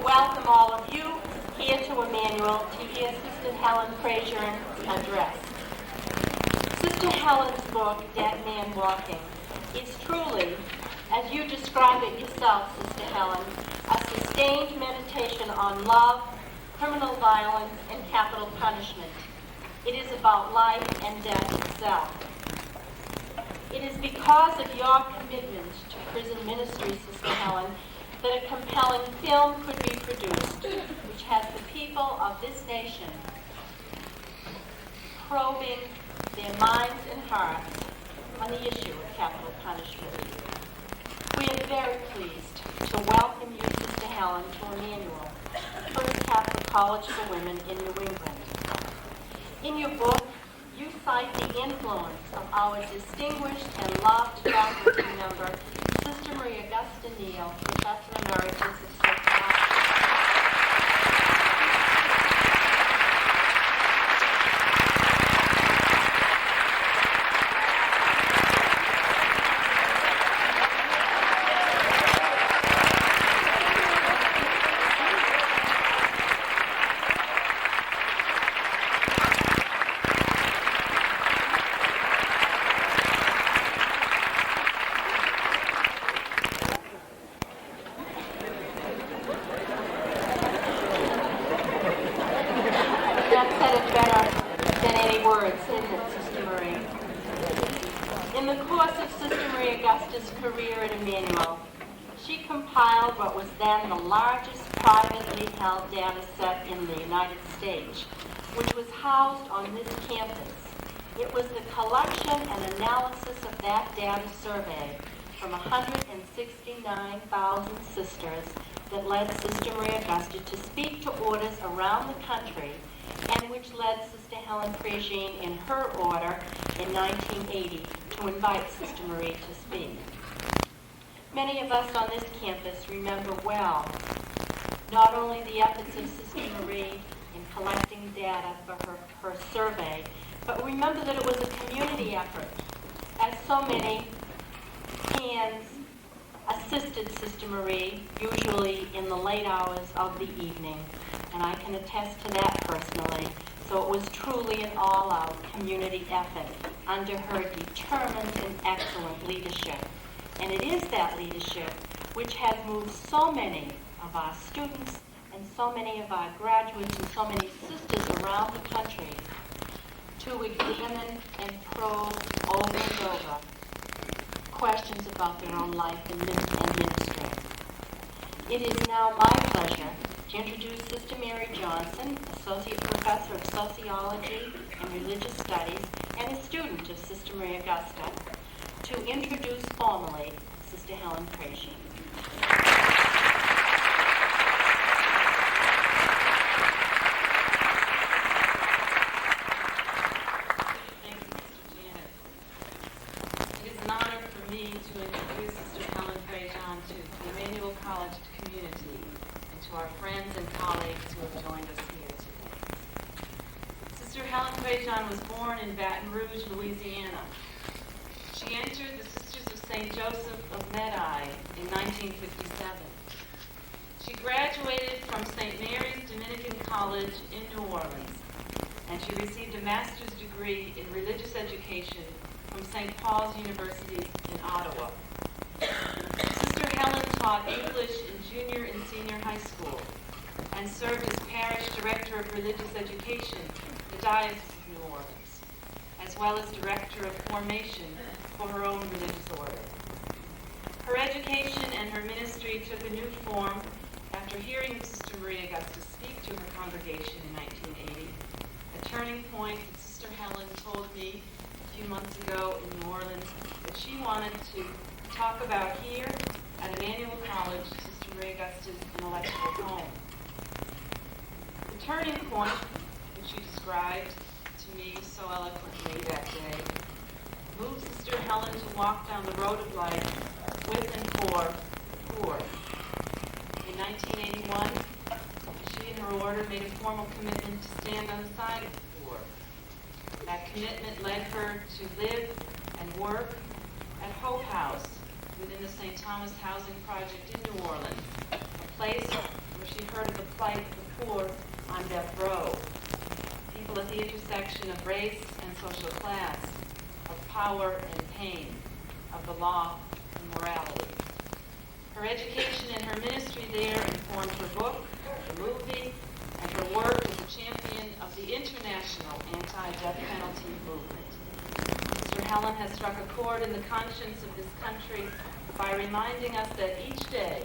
welcome all of you here to Emmanuel to hear Sister Helen Prejean address. Sister Helen's book, Dead Man Walking, is truly, as you describe it yourself, Sister Helen, a sustained meditation on love, criminal violence, and capital punishment. It is about life and death itself. It is because of your commitment to prison ministry, Sister Helen, that a compelling film could be produced, which has the people of this nation probing their minds and hearts on the issue of capital punishment. We are very pleased to welcome you, Sister Helen, to Emmanuel, the first Catholic college for women in New England. In your book, you cite the influence of our distinguished and loved faculty member, Sister Maria Augusta Neal, Professor Emeritus of Psychology. In the course of Sister Maria Augusta's career at Emmanuel, she compiled what was then the largest privately held data set in the United States, which was housed on this campus. It was the collection and analysis of that data survey from 169,000 sisters that led Sister Maria Augusta to speak to orders around the country, and which led Sister Helen Prejean in her order in 1980 to invite Sister Marie to speak. Many of us on this campus remember well not only the efforts of Sister Marie in collecting data for her survey, but remember that it was a community effort, as so many hands assisted Sister Marie, usually in the late hours of the evening, and I can attest to that personally. So it was truly an all-out community effort under her determined and excellent leadership. And it is that leadership which has moved so many of our students and so many of our graduates and so many sisters around the country to examine and probe over and over questions about their own life and ministry. It is now my pleasure to introduce Sister Mary Johnson, Associate Professor of Sociology and Religious Studies and a student of Sister Maria Augusta, to introduce formally Sister Helen Prejean. College community and to our friends and colleagues who have joined us here today. Sister Helen Prejean was born in Baton Rouge, Louisiana. She entered the Sisters of St. Joseph of Medai in 1957. She graduated from St. Mary's Dominican College in New Orleans, and she received a master's degree in religious education from St. Paul's University in Ottawa. Sister Helen taught English in junior and senior high school and served as parish director of religious education in the Diocese of New Orleans, as well as director of formation for her own religious order. Her education and her ministry took a new form after hearing Sister Maria Augusta speak to her congregation in 1980, a turning point that Sister Helen told me a few months ago in New Orleans that she wanted to talk about here at Emmanuel College, Sister Maria Augusta's intellectual home. The turning point, which she described to me so eloquently that day, moved Sister Helen to walk down the road of life with and for the poor. In 1981, she and her order made a formal commitment to stand on the side of the poor. That commitment led her to live and work at Hope House within the St. Thomas Housing Project in New Orleans, a place where where she heard of the plight of the poor on death row, people at the intersection of race and social class, of power and pain, of the law and morality. Her education and her ministry there informed her book, the movie, and her work as a champion of the international anti-death penalty movement. Sister Helen has struck a chord in the conscience of this country by reminding us that each day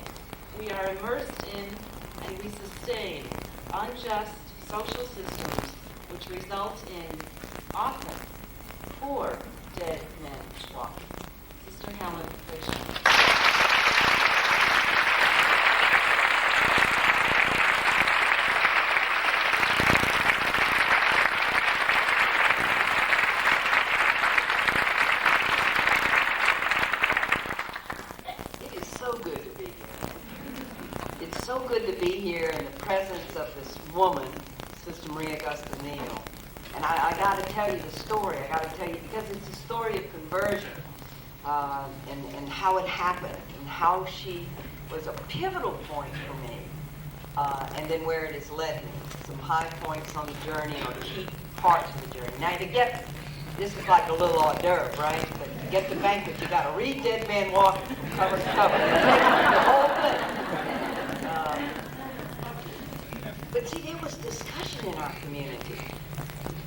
we are immersed in and we sustain unjust social systems which result in, often, poor dead men walking. Sister Helen Prejean. So good to be here in the presence of this woman, Sister Maria Augusta Neal. And I got to tell you the story. I got to tell you because it's a story of conversion and how it happened and how she was a pivotal point for me and then where it has led me. Some high points on the journey or key parts of the journey. Now to get, this is like a little hors d'oeuvre, right? But to get the banquet, you got to read Dead Man Walking from cover to cover. The whole thing. But see, there was discussion in our community.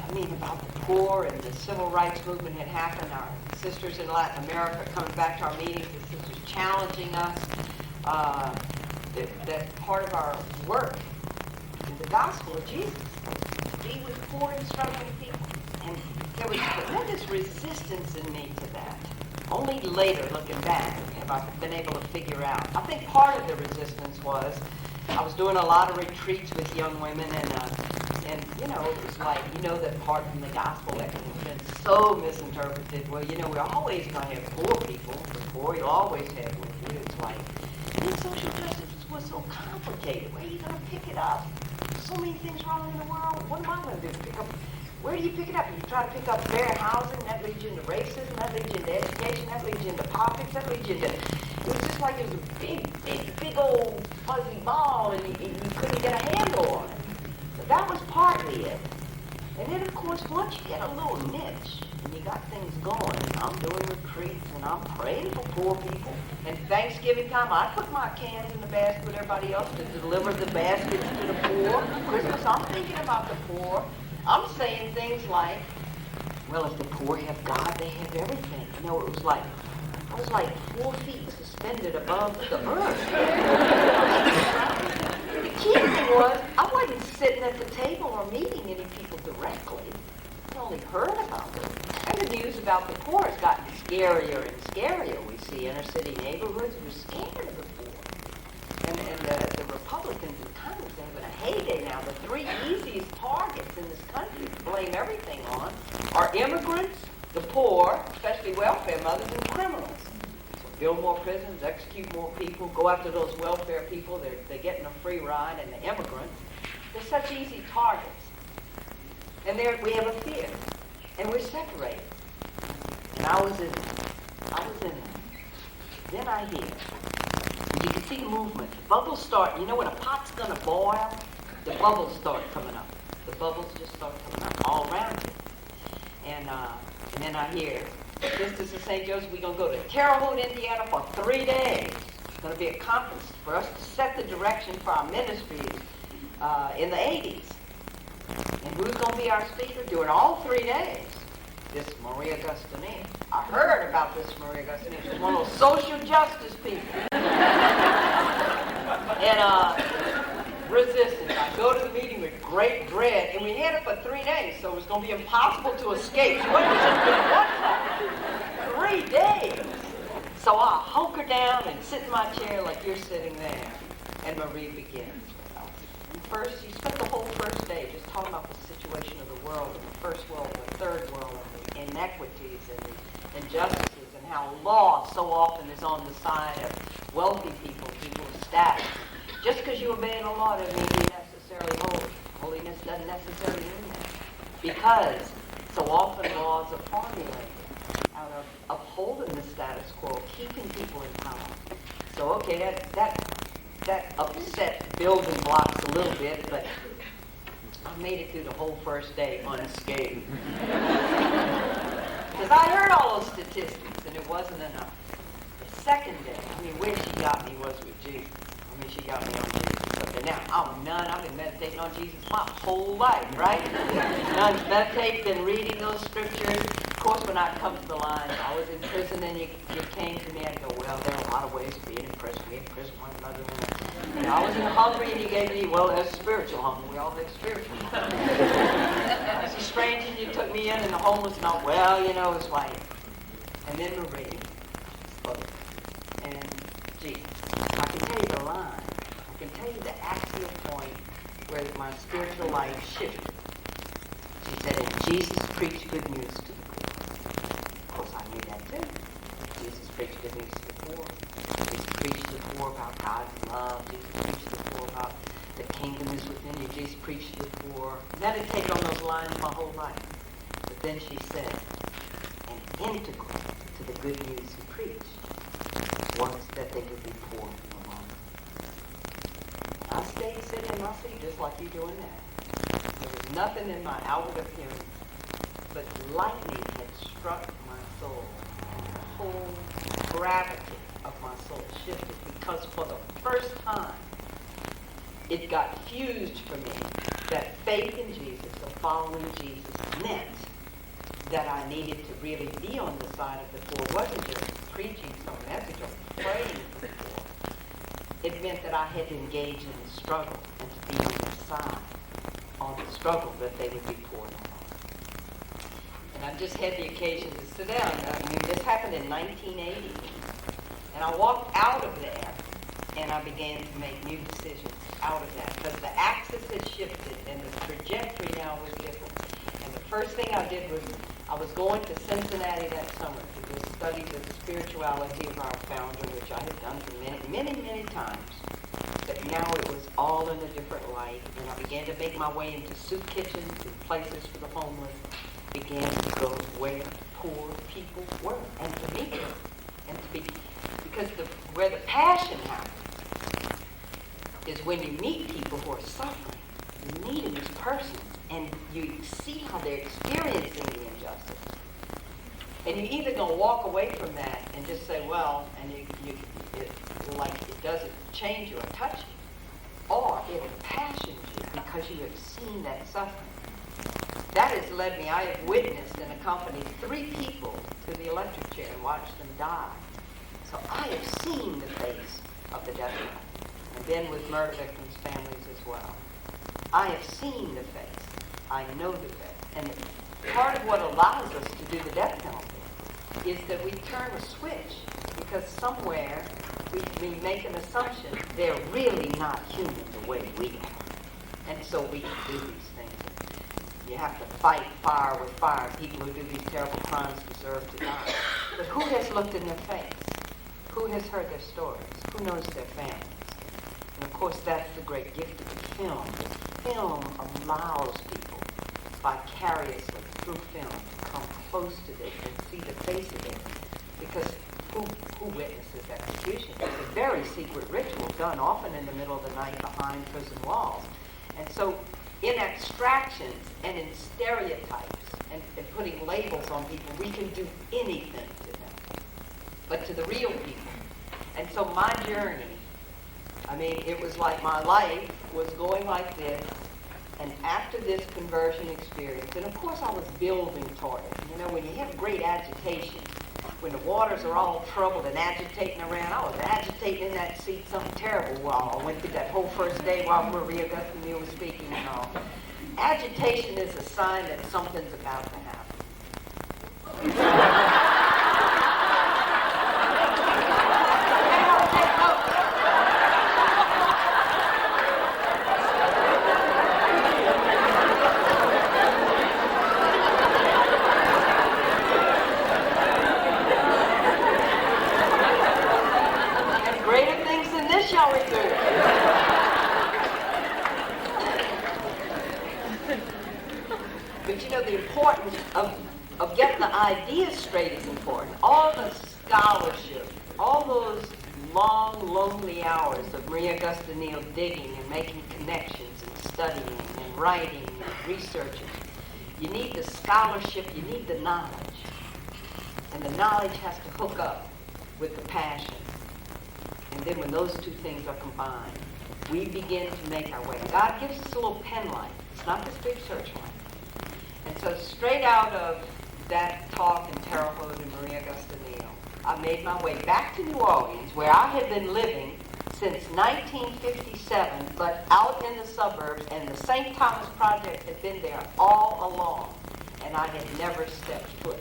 I mean, about the poor and the civil rights movement had happened. Our sisters in Latin America coming back to our meetings, the sisters challenging us. That part of our work in the gospel of Jesus, be with poor and struggling people. And there was tremendous resistance in me to that. Only later, looking back, have I been able to figure out. I think part of the resistance was I was doing a lot of retreats with young women, and you know, it was like, you know, that part from the gospel that has been so misinterpreted. Well, you know, we're always going to have poor people. The poor you'll always have with you. It's like, and social justice was so complicated. Where are you going to pick it up? So many things wrong in the world. What am I going to do? Pick up? Where do you pick it up? You try to pick up fair housing, that leads you into racism, that leads you into education, that leads you into politics, that leads you into... It was just like it was a big old fuzzy ball, and you couldn't get a handle on it. But that was partly it. And then, of course, once you get a little niche, and you got things going, and I'm doing retreats, and I'm praying for poor people, and Thanksgiving time, I put my cans in the basket with everybody else to deliver the baskets to the poor. Christmas, I'm thinking about the poor. I'm saying things like, well, if the poor have God, they have everything. You know, it was like, I was like 4 feet suspended above the earth. The key thing was, I wasn't sitting at the table or meeting any people directly. I only heard about them. And the news about the poor has gotten scarier and scarier. We see inner city neighborhoods who are scared of the poor. And the Republicans in Congress are having a heyday now. The 3 easiest targets in this country to blame everything on are immigrants, the poor, especially welfare mothers, and criminals. So build more prisons, execute more people, go after those welfare people. They're getting a free ride, and the immigrants. They're such easy targets. And there we have a fear. And we're separated. And I was in there. Then I hear. You can see the movement. The bubbles start. You know when a pot's going to boil? The bubbles start coming up. The bubbles just start coming up all around you. And then I hear, Sisters of St. Joseph, we're going to go to Terre Haute, Indiana for 3 days. It's going to be a conference for us to set the direction for our ministries in the 80s. And who's going to be our speaker during all 3 days? This Maria Augusta Neal. I heard about this Maria Augusta Neal. She's one of those social justice people. And resistance. I go to the meeting with great dread, and we had it for 3 days, so it was going to be impossible to escape. So what was it? 3 days. So I hunker down and sit in my chair like you're sitting there, and Marie begins. First, she spent the whole first day just talking about the situation of the world, and the first world, and the third world, and the inequities and the injustices, and how law so often is on the side of wealthy people, people of status. Just because you obey the law doesn't mean you're necessarily holy. Holiness doesn't necessarily mean that. Because so often laws are formulated out of upholding the status quo, keeping people in power. So, okay, that that upset building blocks a little bit, but I made it through the whole first day unscathed. Because I heard all those statistics, and it wasn't enough. The second day, I mean, where she got me was with Jesus. I mean, she got me on Jesus. But now, I'm none. I've been meditating on Jesus my whole life, right? None meditate, been reading those scriptures. Of course, when I come to the lines, I was in prison, and you came to me and go, well, there are a lot of ways of being in prison. We imprison one another. And I was hungry, and you gave me, well, there's spiritual hunger. We all have spiritual hunger. I was a stranger, and you took me in, and the homeless, and all, well, you know, it's like. And then Marie spoke. And Jesus. I can tell you the line. I can tell you the axial point where my spiritual life shifted. She said, and Jesus preached good news to the poor. Of course, I knew that too. Jesus preached good news to the poor. Jesus preached to the poor about God's love. Jesus preached to the poor about the kingdom is within you. Jesus preached to the poor. Meditated on those lines my whole life. But then she said, and integral to the good news he preached was that they would be poor no longer. I stayed sitting in my seat just like you doing now. There was nothing in my outward appearance, but lightning had struck my soul. And the whole gravity of my soul shifted because for the first time, it got fused for me that faith in Jesus, or following Jesus, meant that I needed to really be on the side of the poor. It wasn't just preaching some message or praying for the poor. It meant that I had to engage in the struggle and to be on the side on the struggle that they would be poor no longer. And I just had the occasion to sit down. I mean, this happened in 1980. And I walked out of there and I began to make new decisions out of that because the axis had shifted and the trajectory now was different. And the first thing I did was I was going to Cincinnati that summer to just study the spirituality of our founder, which I had done for many, many, many times. But now it was all in a different light, and I began to make my way into soup kitchens and places for the homeless, began to go where poor people were, and to meet them, and to be, because where the passion happens is when you meet people who are suffering. You meet them as persons, and you see how they're experiencing the injustice. And you're either going to walk away from that and just say, well, and it doesn't change you or touch you, or it impassions you because you have seen that suffering. That has led me, I have witnessed and accompanied 3 people to the electric chair and watched them die. So I have seen the face of the death penalty, and been with murder victims' families as well. I have seen the face. I know the face. And part of what allows us to do the death penalty is that we turn a switch because somewhere we make an assumption they're really not human the way we are. And so we can do these things. You have to fight fire with fire. People who do these terrible crimes deserve to die. But who has looked in their face? Who has heard their stories? Who knows their families? And of course, that's the great gift of the film. Film allows people vicariously through film to come close to this and see the face of it. Because who witnesses execution? It's a very secret ritual done often in the middle of the night behind prison walls. And so in abstractions and in stereotypes and putting labels on people, we can do anything to them. But to the real people. And so my journey, I mean, it was like my life was going like this, and after this conversion experience, and of course I was building toward it. You know, when you have great agitation, when the waters are all troubled and agitating around, I was agitating in that seat, something terrible while I went through that whole first day while Maria Augusta was speaking and all. Agitation is a sign that something's about to happen. Shall we do? But you know, the importance of getting the ideas straight is important. All the scholarship, all those long, lonely hours of Maria Augusta Neal digging and making connections and studying and writing and researching. You need the scholarship, you need the knowledge. And the knowledge has to hook up with the passion. And then when those two things are combined, we begin to make our way. God gives us a little pen light. It's not this big searchlight. And so straight out of that talk in Terre Haute and Maria Augusta Neal, I made my way back to New Orleans, where I had been living since 1957, but out in the suburbs, and the St. Thomas Project had been there all along, and I had never stepped foot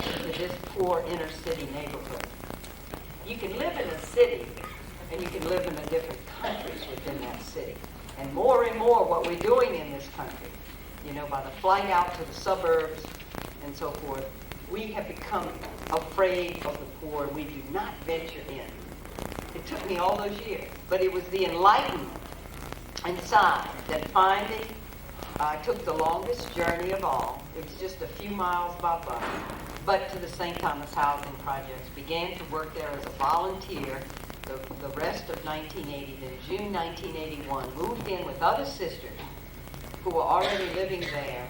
into this poor inner city neighborhood. You can live in a city, and you can live in the different countries within that city. And more what we're doing in this country, by the flight out to the suburbs and so forth, we have become afraid of the poor. We do not venture in. It took me all those years, but it was the enlightenment inside that finally took the longest journey of all. It was just a few miles by bus, but to the St. Thomas Housing Projects. Began to work there as a volunteer the rest of 1980. Then June 1981, moved in with other sisters who were already living there,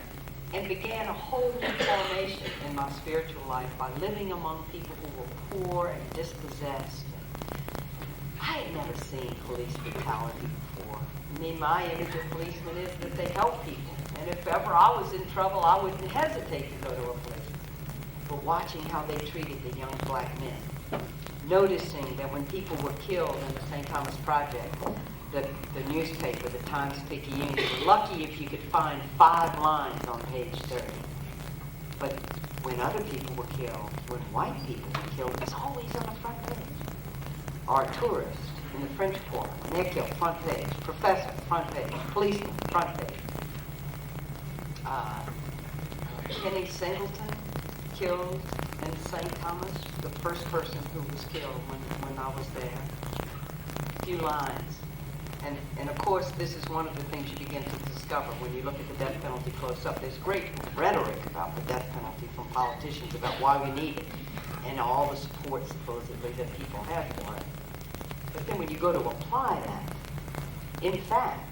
and began a whole new formation in my spiritual life by living among people who were poor and dispossessed. I had never seen police brutality before. I mean, my image of policemen is that they help people. And if ever I was in trouble, I wouldn't hesitate to go to a policeman. But watching how they treated the young black men, noticing that when people were killed in the St. Thomas Project, the newspaper, the Times-Picayune, you were lucky if you could find 5 lines on page 30. But when other people were killed, when white people were killed, it was always on the front page. Or a tourist in the French Quarter, when they're killed, front page. Professor, front page. Policeman, front page. Kenny Singleton, killed in St. Thomas, the first person who was killed when I was there. A few lines. And of course, this is one of the things you begin to discover when you look at the death penalty close up. There's great rhetoric about the death penalty from politicians about why we need it and all the support, supposedly, that people have for it. But then when you go to apply that, in fact,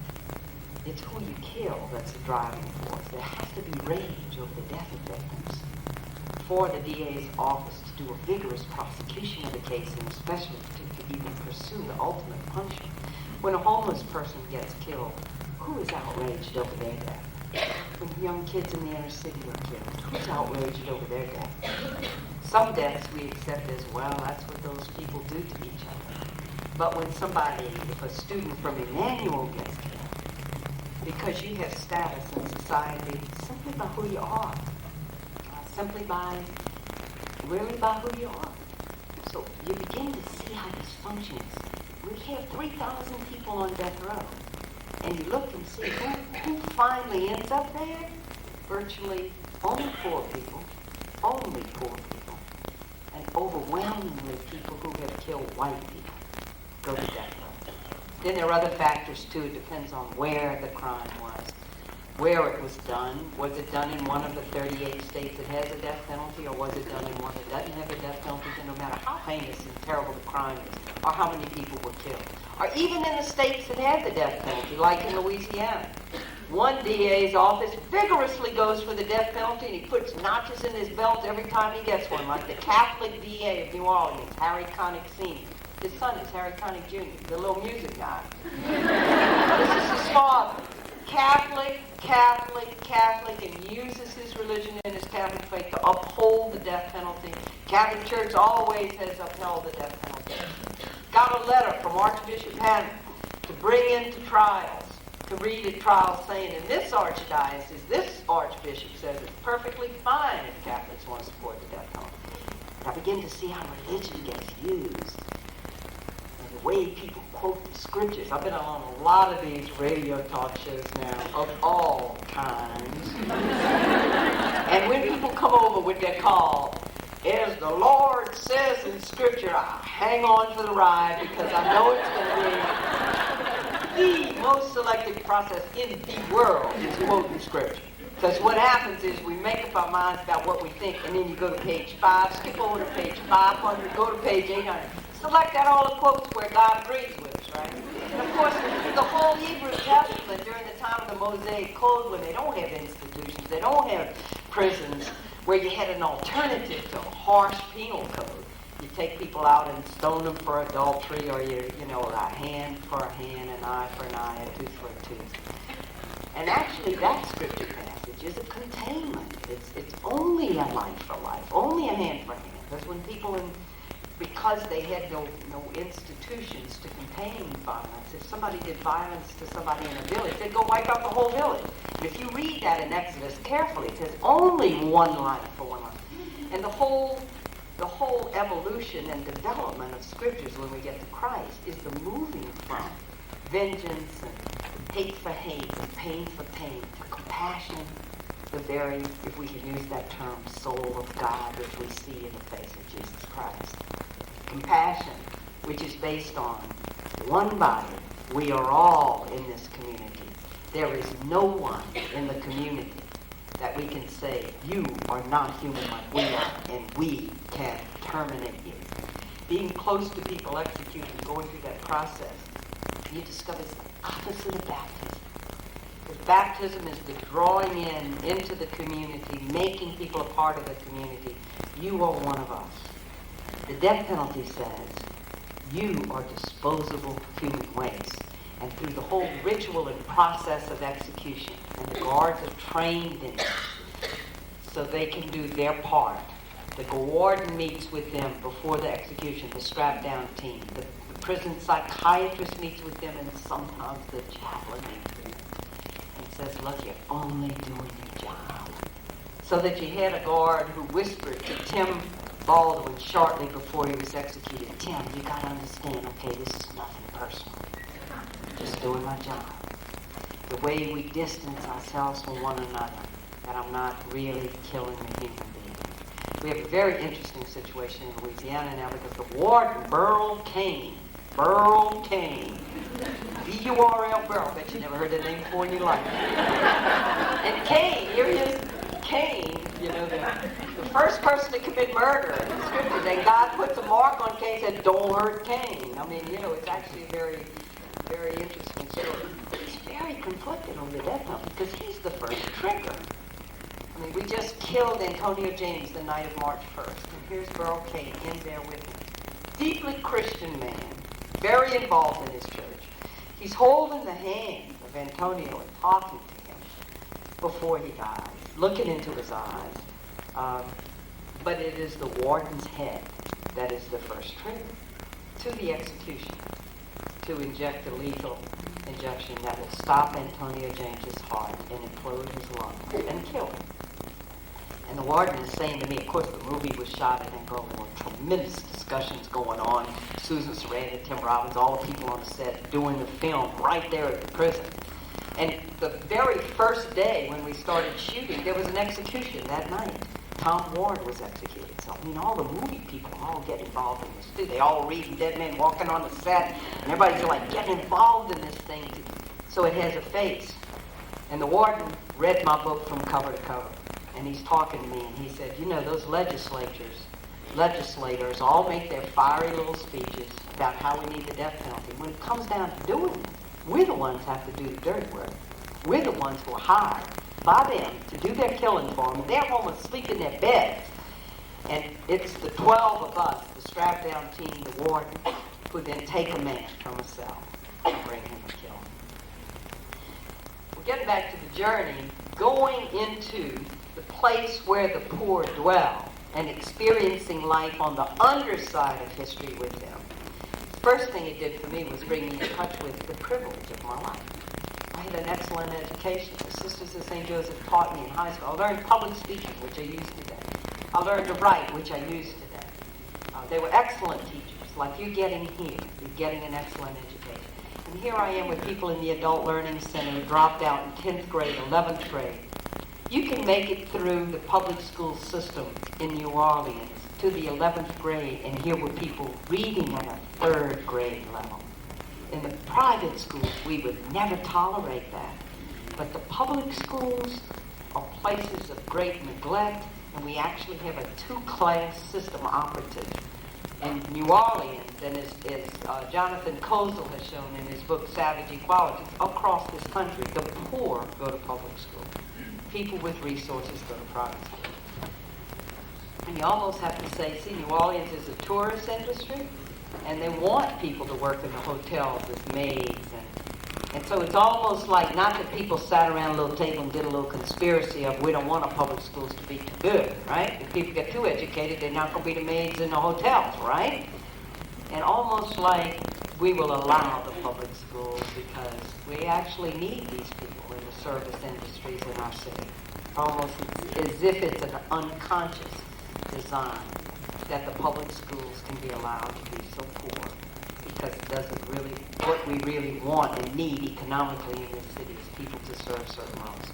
it's who you kill that's the driving force. There has to be rage over the death of victims for the DA's office to do a vigorous prosecution of the case, and especially to even pursue the ultimate punishment. When a homeless person gets killed, who is outraged over their death? When young kids in the inner city are killed, who's outraged over their death? Some deaths we accept as, well, that's what those people do to each other. But when if a student from Emmanuel gets killed, because you have status in society simply by who you are, really by who you are. So you begin to see how this functions. We have 3,000 people on death row. And you look and see who finally ends up there? Virtually only poor people. And overwhelmingly people who have killed white people go to death row. Then there are other factors too. It depends on where the crime was, where it was done. Was it done in one of the 38 states that has a death penalty, or was it done in one that doesn't have a death penalty? And no matter how heinous and terrible the crime is, or how many people were killed, or even in the states that have the death penalty, like in Louisiana. One DA's office vigorously goes for the death penalty, and he puts notches in his belt every time he gets one, like the Catholic DA of New Orleans, Harry Connick Sr. His son is Harry Connick Jr., the little music guy. This is his father. Catholic, and uses his religion and his Catholic faith to uphold the death penalty. Catholic Church always has upheld the death penalty. Got a letter from Archbishop Hammond to bring into trials, to read at trials, saying in this archdiocese, this archbishop says it's perfectly fine if Catholics want to support the death penalty. And I begin to see how religion gets used. And the way people quote the scriptures. I've been on a lot of these radio talk shows now, of all kinds. And when people come over with their call, as the Lord says in Scripture, I hang on for the ride because I know it's going to be the most selective process in the world is quoting Scripture. Because what happens is we make up our minds about what we think, and then you go to page 5, skip over to page 500, go to page 800. select out all the quotes where God agrees with us, right? And of course, the whole Hebrew Testament during the time of the Mosaic Code, when they don't have institutions, they don't have prisons, where you had an alternative to a harsh penal code. You take people out and stone them for adultery, or a hand for a hand, an eye for an eye, a tooth for a tooth. And actually, that scripture passage is a containment. It's only a life for life, only a hand for hand. Because when because they had no institutions to contain violence, if somebody did violence to somebody in a village, they'd go wipe out the whole village. And if you read that in Exodus carefully, it says only one life for one life. And the whole evolution and development of scriptures when we get to Christ is the moving from vengeance and hate for hate and pain for pain to compassion, the very, if we can use that term, soul of God, which we see in the face of Jesus Christ. Compassion, which is based on one body. We are all in this community. There is no one in the community that we can say, you are not human like we are, and we can terminate you. Being close to people executed, going through that process, you discover it's the opposite of baptism. Because baptism is the drawing into the community, making people a part of the community. You are one of us. The death penalty says, you are disposable human waste. And through the whole ritual and process of execution, and the guards are trained in it, so they can do their part. The warden meets with them before the execution, the strap-down team. The prison psychiatrist meets with them, and sometimes the chaplain meets with them. And says, look, you're only doing your job. So that you had a guard who whispered to Tim Baldwin shortly before he was executed, Tim, you got to understand, okay, this is nothing personal. Just doing my job. The way we distance ourselves from one another, that I'm not really killing a human being. We have a very interesting situation in Louisiana now because the warden, Burl Cain, B-U-R-L, Burl, bet you never heard that name before in your life. And Cain, here he is, Cain, the first person to commit murder in the scriptures, and God puts a mark on Cain and said, don't hurt Cain. I mean, it's actually a very, very interesting story. But it's very conflicted on the death penalty because he's the first trigger. I mean, we just killed Antonio James the night of March 1st, and here's Burl Cain in there with him. Deeply Christian man, very involved in his church. He's holding the hand of Antonio and talking to him before he dies, looking into his eyes. But it is the warden's head that is the first trigger to the execution, to inject a lethal injection that will stop Antonio James's heart and implode his lungs and kill him. And the warden is saying to me, of course, the movie was shot at Angola. There were tremendous discussions going on. Susan Sarandon, Tim Robbins, all the people on the set doing the film right there at the prison. And the very first day when we started shooting, there was an execution that night. Tom Ward was executed. So, all the movie people all get involved in this too. They all read Dead Men Walking on the set, and everybody's like getting involved in this thing. So it has a face. And the warden read my book from cover to cover. And he's talking to me, and he said, those legislators all make their fiery little speeches about how we need the death penalty. When it comes down to doing it, we're the ones who have to do the dirty work. We're the ones who are hired by them to do their killing for them, and they're home asleep in their beds. And it's the 12 of us, the strap-down team, the warden, who then take a man from a cell and bring him and kill him. We're getting back to the journey, going into the place where the poor dwell and experiencing life on the underside of history with them. The first thing it did for me was bring me in touch with the privilege of my life. I had an excellent education. The Sisters of St. Joseph taught me in high school. I learned public speaking, which I use today. I learned to write, which I use today. They were excellent teachers, like you getting here. You're getting an excellent education. And here I am with people in the Adult Learning Center who dropped out in 10th grade, 11th grade. You can make it through the public school system in New Orleans to the 11th grade, and here were people reading at a 3rd grade level. In the private schools, we would never tolerate that. But the public schools are places of great neglect, and we actually have a 2-class system operative in New Orleans, and as Jonathan Kozol has shown in his book Savage Equality, across this country, the poor go to public school. People with resources go to private school. And you almost have to say, see, New Orleans is a tourist industry, and they want people to work in the hotels as maids. And so it's almost like, not that people sat around a little table and did a little conspiracy of, we don't want our public schools to be too good, right? If people get too educated, they're not going to be the maids in the hotels, right? And almost like we will allow the public schools because we actually need these people in the service industries in our city. Almost as if it's an unconscious design that the public schools can be allowed to be so poor, because it doesn't really, what we really want and need economically in this city is people to serve certain roles.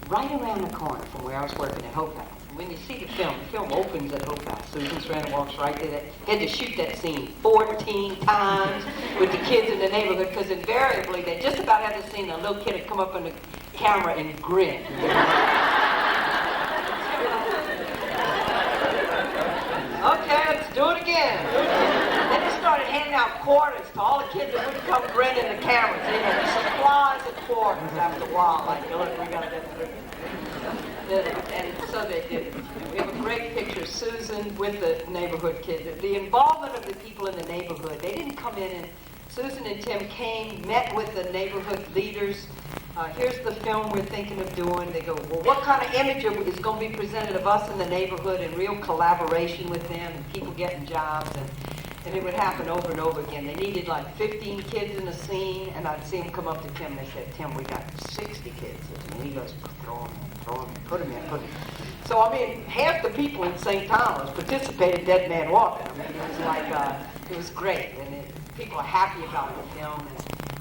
Right around the corner from where I was working at Hope House, when you see the film opens at Hope House. Susan Sarandon walks right there. Had to shoot that scene 14 times with the kids in the neighborhood, because invariably they just about had the scene, a little kid would come up on the camera and grin. Okay, let's do it again. Then they started handing out quarters to all the kids that wouldn't come grin in the cameras. You know, supplies of quarters after a while. Like, look, we got to get through. And so they did. We have a great picture of Susan with the neighborhood kids. The involvement of the people in the neighborhood. They didn't come in and Susan and Tim came, met with the neighborhood leaders. Here's the film we're thinking of doing. They go, well, what kind of image is going to be presented of us in the neighborhood, and real collaboration with them and people getting jobs. And it would happen over and over again. They needed like 15 kids in a scene, and I'd see them come up to Tim and they said, Tim, we got 60 kids. And he goes, throw them in, put them in. So, I mean, half the people in St. Thomas participated Dead Man Walking. I mean, it was like, it was great. And people are happy about the film.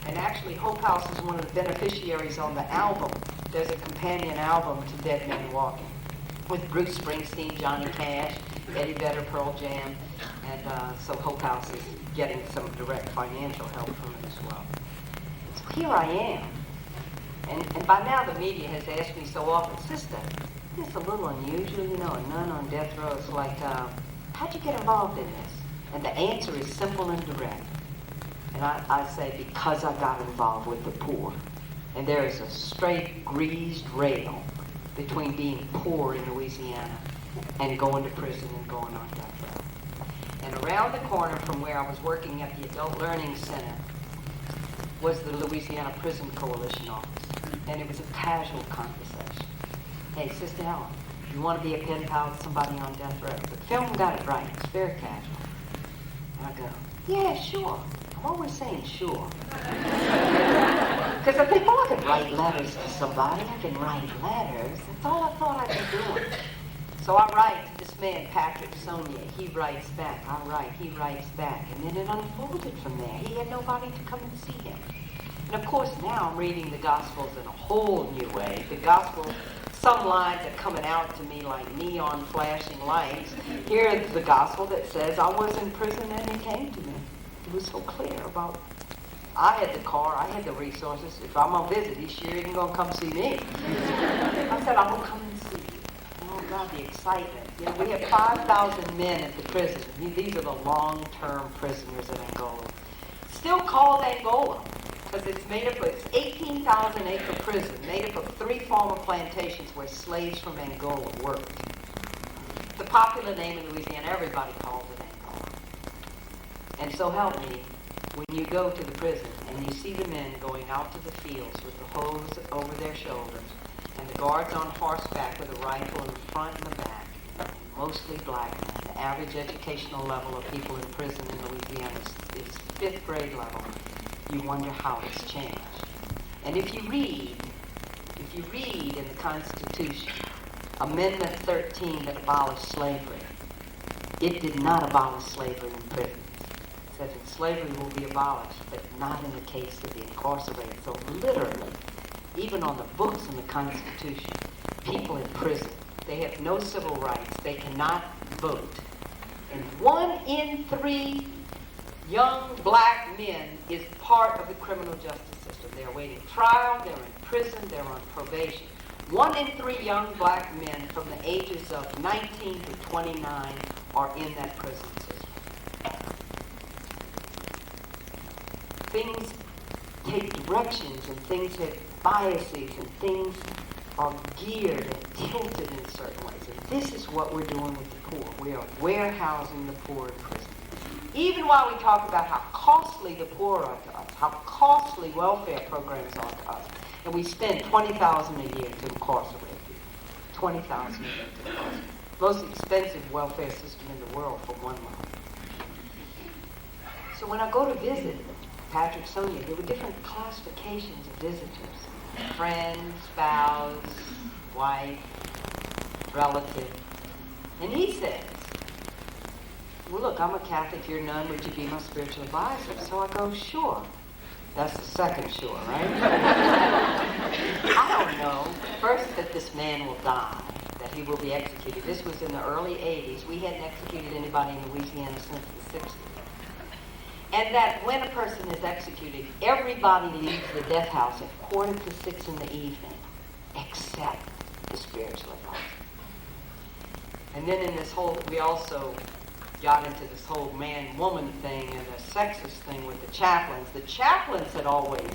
And actually, Hope House is one of the beneficiaries on the album. There's a companion album to Dead Man Walking with Bruce Springsteen, Johnny Cash, Eddie Vedder, Pearl Jam. And so Hope House is getting some direct financial help from it as well. So here I am. And by now the media has asked me so often, Sister, it's a little unusual, you know, a nun on death row. It's like, how'd you get involved in this? And the answer is simple and direct. And I say, because I got involved with the poor. And there is a straight greased rail between being poor in Louisiana and going to prison and going on death row. And around the corner from where I was working at the Adult Learning Center was the Louisiana Prison Coalition office. And it was a casual conversation. Hey, Sister Helen, you want to be a pen pal with somebody on death row? The film got it right. It's very casual. And I go, yeah, sure. I'm always saying sure. Because I think, well, I can write letters to somebody. I can write letters. That's all I thought I'd be doing. So I write to this man, Patrick Sonia. He writes back. I write. He writes back. And then it unfolded from there. He had nobody to come and see him. And of course, now I'm reading the Gospels in a whole new way. The Gospels, some lines are coming out to me like neon flashing lights. Here's the Gospel that says, I was in prison and he came to me. It was so clear about, I had the car, I had the resources. If I'm on visit, he's sure isn't going to come see me. I said, I'm going to come and see you. Oh, God, the excitement. You know, we have 5,000 men at the prison. These are the long-term prisoners in Angola. Still called Angola, because it's made up of, it's 18,000-acre prison, made up of 3 former plantations where slaves from Angola worked. The popular name in Louisiana, everybody calls it Angola. And so help me, when you go to the prison and you see the men going out to the fields with the hose over their shoulders, and the guards on horseback with a rifle in the front and the back, and mostly black men, the average educational level of people in prison in Louisiana is 5th grade level, you wonder how it's changed. And if you read in the Constitution, Amendment 13 that abolished slavery, it did not abolish slavery in prison. It said that slavery will be abolished, but not in the case of the incarcerated. So literally, even on the books in the Constitution, people in prison, they have no civil rights. They cannot vote. And 1 in 3 young black men is part of the criminal justice system. They're awaiting trial, they're in prison, they're on probation. 1 in 3 young black men from the ages of 19 to 29 are in that prison system. Things take directions, and things have biases, and things are geared and tilted in certain ways. And this is what we're doing with the poor. We are warehousing the poor in prison. Even while we talk about how costly the poor are to us, how costly welfare programs are to us, and we spend $20,000 a year to incarcerate people. $20,000 a year to incarcerate. Most expensive welfare system in the world for 1 month. So when I go to visit Patrick, Sonia, there were different classifications of visitors. Friend, spouse, wife, relative. And he says, well, look, I'm a Catholic, you're a nun, would you be my spiritual advisor? So I go, sure. That's the second sure, right? I don't know. First, that this man will die, that he will be executed. This was in the early 80s. We hadn't executed anybody in Louisiana since the 60s. And that when a person is executed, everybody leaves the death house at 5:45 in the evening, except the spiritual advisor. And then in this whole, we also got into this whole man-woman thing and a sexist thing with the chaplains. The chaplains had always,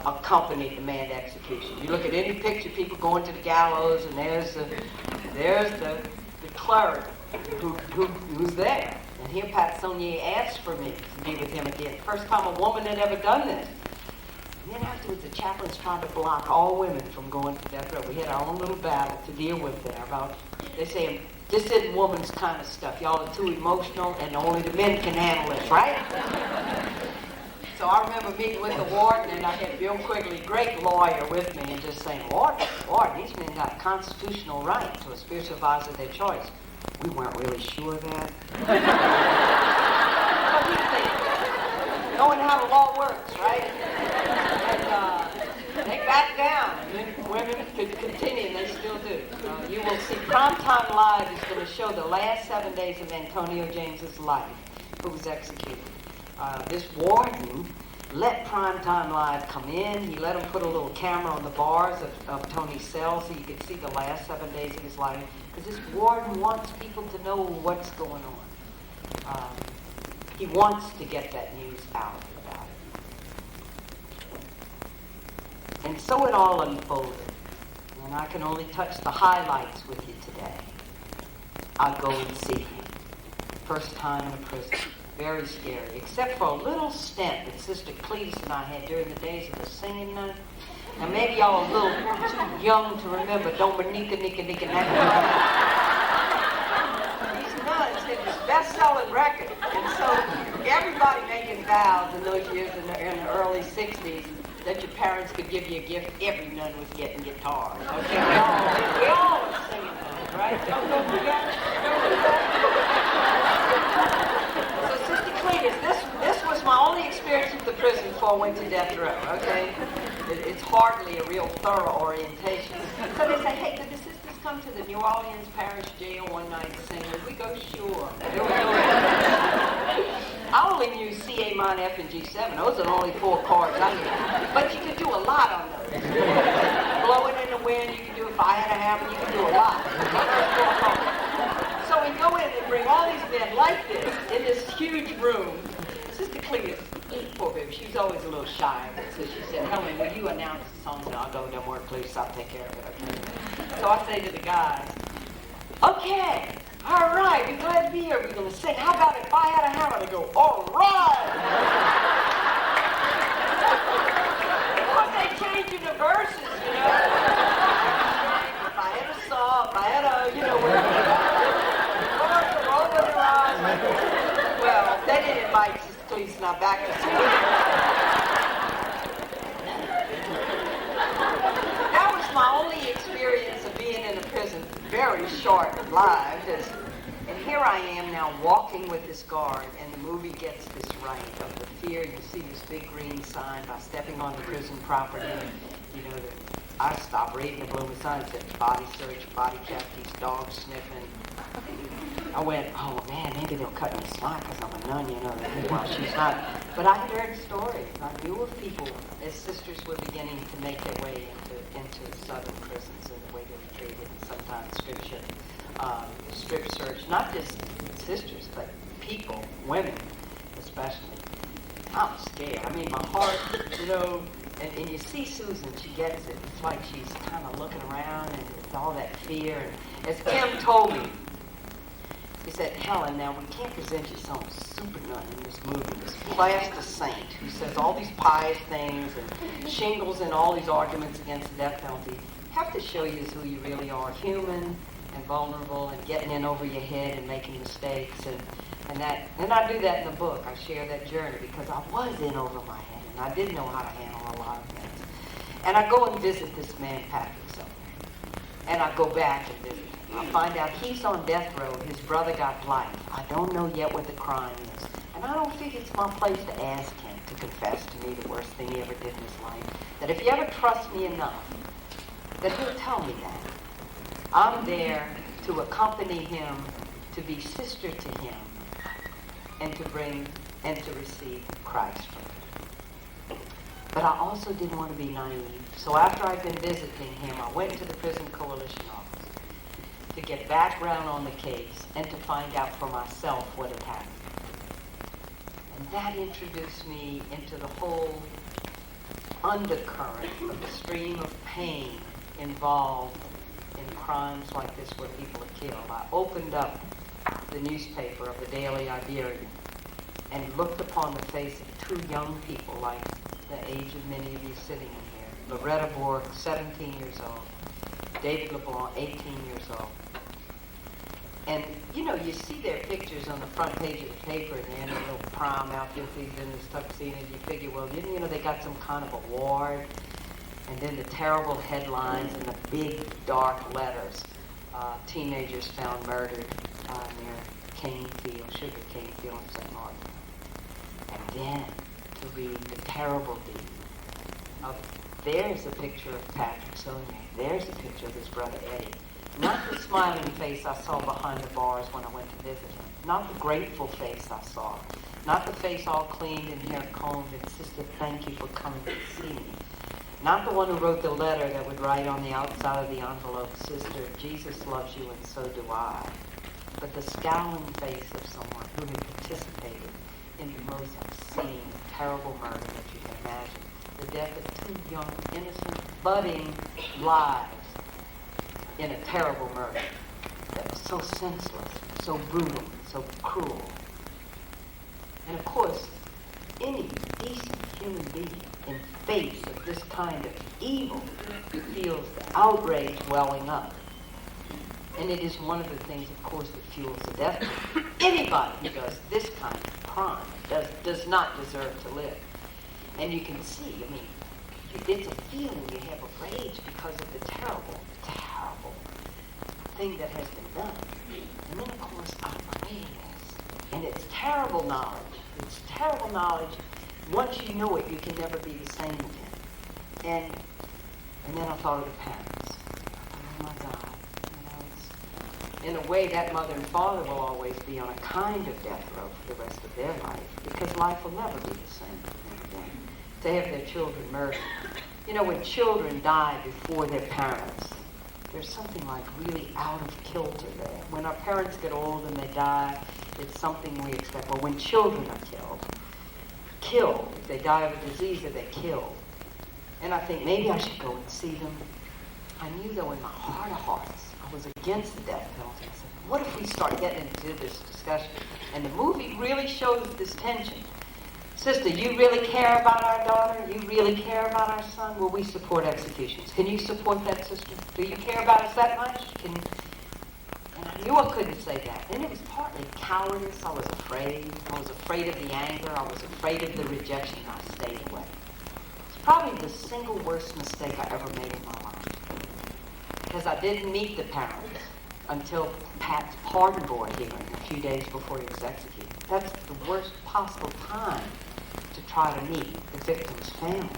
accompanied the man to execution. You look at any picture, people going to the gallows, and there's the cleric who's there. And here Pat Saunier asked for me to be with him again. First time a woman had ever done this. And then afterwards, the chaplains tried to block all women from going to death row. We had our own little battle to deal with there about, they say, this isn't woman's kind of stuff. Y'all are too emotional, and only the men can handle this, right? So I remember meeting with the warden, and I had Bill Quigley, great lawyer, with me, and just saying, Warden, these men got a constitutional right to a spiritual advisor of their choice. We weren't really sure of that. What do you think? Knowing how the law works, right? And they backed down, and then women could continue, and they still do. You will see Primetime Live is going to show the last 7 days of Antonio James's life, who was executed. This warden let Primetime Live come in. He let him put a little camera on the bars of Tony's cell so you could see the last 7 days of his life. Because this warden wants people to know what's going on. He wants to get that news out about it. And so it all unfolded. And I can only touch the highlights with you today. I go and see him. First time in a prison. Very scary. Except for a little stint that Sister Cletus and I had during the days of the singing nun. Now maybe y'all are a little too young to remember Dominica, Nika, These nuns did this best-selling record. And so everybody making vows in those years in the early 60s that your parents could give you a gift. Every nun was getting guitars. Okay, we all were singing that, right? Don't forget. So Sister Cletus, this was my only experience with the prison before I went to death row, okay? It's hardly a real thorough orientation. So they say, hey, could the sisters come to the New Orleans Parish Jail one night and sing? We go, sure. I only knew C, A minor, F, and G7. Those are the only 4 chords I knew. But you could do a lot on those. Blowing in the wind, you can do If I Had a Hammer, you can do a lot. So we go in and bring all these men like this in this huge room. Sister Cletus, poor baby, she's always a little shy of it. So she said, Helen, will you announce the song? And I'll go, don't worry, Cletus, I'll take care of it, okay? So I say to the guys, okay, all right, we're glad to be here. We're going to sing. How about If I Had a Hammer? They go, all right! Because they changing the verses, you know? If I had a saw, if I had a, well, they didn't invite Sister Cletus and I back to sing. That was my only experience of being in a prison, very short-lived. And here I am now walking with this guard, and the movie gets this right of the fear. You see this big green sign by stepping on the prison property. I stopped reading the blooming sign. It said body search, body kept, these dogs sniffing. I went, oh man, maybe they'll cut me slack because I'm a nun, Well, she's not. But I had heard stories. I knew of people as sisters were beginning to make their way into southern prisons and the way they were treated, and sometimes strip search, not just sisters, but people, women especially. I'm scared. I mean, my heart, and you see Susan, she gets it. It's like she's kind of looking around, and it's all that fear. And as Kim told me, he said, Helen, now we can't present you some super nut in this movie, this plaster saint who says all these pious things and shingles in all these arguments against the death penalty. We have to show you who you really are, human and vulnerable and getting in over your head and making mistakes. And I do that in the book. I share that journey because I was in over my head and I didn't know how to handle a lot of things. And I go and visit this man, Patrick, and I go back and visit him. I find out he's on death row. His brother got life. I don't know yet what the crime is. And I don't think it's my place to ask him to confess to me the worst thing he ever did in his life. That if he ever trusts me enough, that he'll tell me that. I'm there to accompany him, to be sister to him, and to bring and to receive Christ from him. But I also didn't want to be naive. So after I'd been visiting him, I went to the Prison Coalition office to get background on the case and to find out for myself what had happened. And that introduced me into the whole undercurrent of the stream of pain involved in crimes like this where people are killed. I opened up the newspaper of the Daily Iberian and looked upon the face of two young people like the age of many of you sitting in here. Loretta Borg, 17 years old. David LeBlanc, 18 years old. And, you see their pictures on the front page of the paper and they're in a little prom outfit, he's in his tuxedo, and you figure, well, they got some kind of award. And then the terrible headlines and the big, dark letters. Teenagers found murdered near sugar cane field in St. Martin. And then to read the terrible deed of, there's a picture of Patrick Saunier. There's a picture of his brother Eddie. Not the smiling face I saw behind the bars when I went to visit him. Not the grateful face I saw. Not the face all cleaned and hair combed and sister, thank you for coming to see me. Not the one who wrote the letter that would write on the outside of the envelope, sister, Jesus loves you and so do I. But the scowling face of someone who had participated in the most obscene, terrible murder that you can imagine. The death of two young, innocent, budding lives in a terrible murder that was so senseless, so brutal, so cruel. And of course, any decent human being in face of this kind of evil feels the outrage welling up. And it is one of the things, of course, that fuels the death penalty. Anybody who does this kind of crime does not deserve to live. And you can see, it's a feeling you have of rage because of the terrible, terrible thing that has been done. And then, of course, awareness. And it's terrible knowledge. It's terrible knowledge. Once you know it, you can never be the same again. And then I thought of the parents. Oh, my God. In a way, that mother and father will always be on a kind of death row for the rest of their life, because life will never be the same again. To have their children murdered. When children die before their parents, there's something like really out of kilter there. When our parents get old and they die, it's something we expect. Well, when children are killed, if they die of a disease, or they're killed. And I think maybe I should go and see them. I knew, though, in my heart of hearts, I was against the death penalty. I said, what if we start getting into this discussion? And the movie really shows this tension. Sister, you really care about our daughter? You really care about our son? Well, we support executions. Can you support that, sister? Do you care about us that much? And I knew I couldn't say that. And it was partly cowardice. I was afraid. I was afraid of the anger. I was afraid of the rejection. I stayed away. It's probably the single worst mistake I ever made in my life. Because I didn't meet the parents until Pat's pardon board hearing a few days before he was executed. That's the worst possible time to try to meet the victim's family.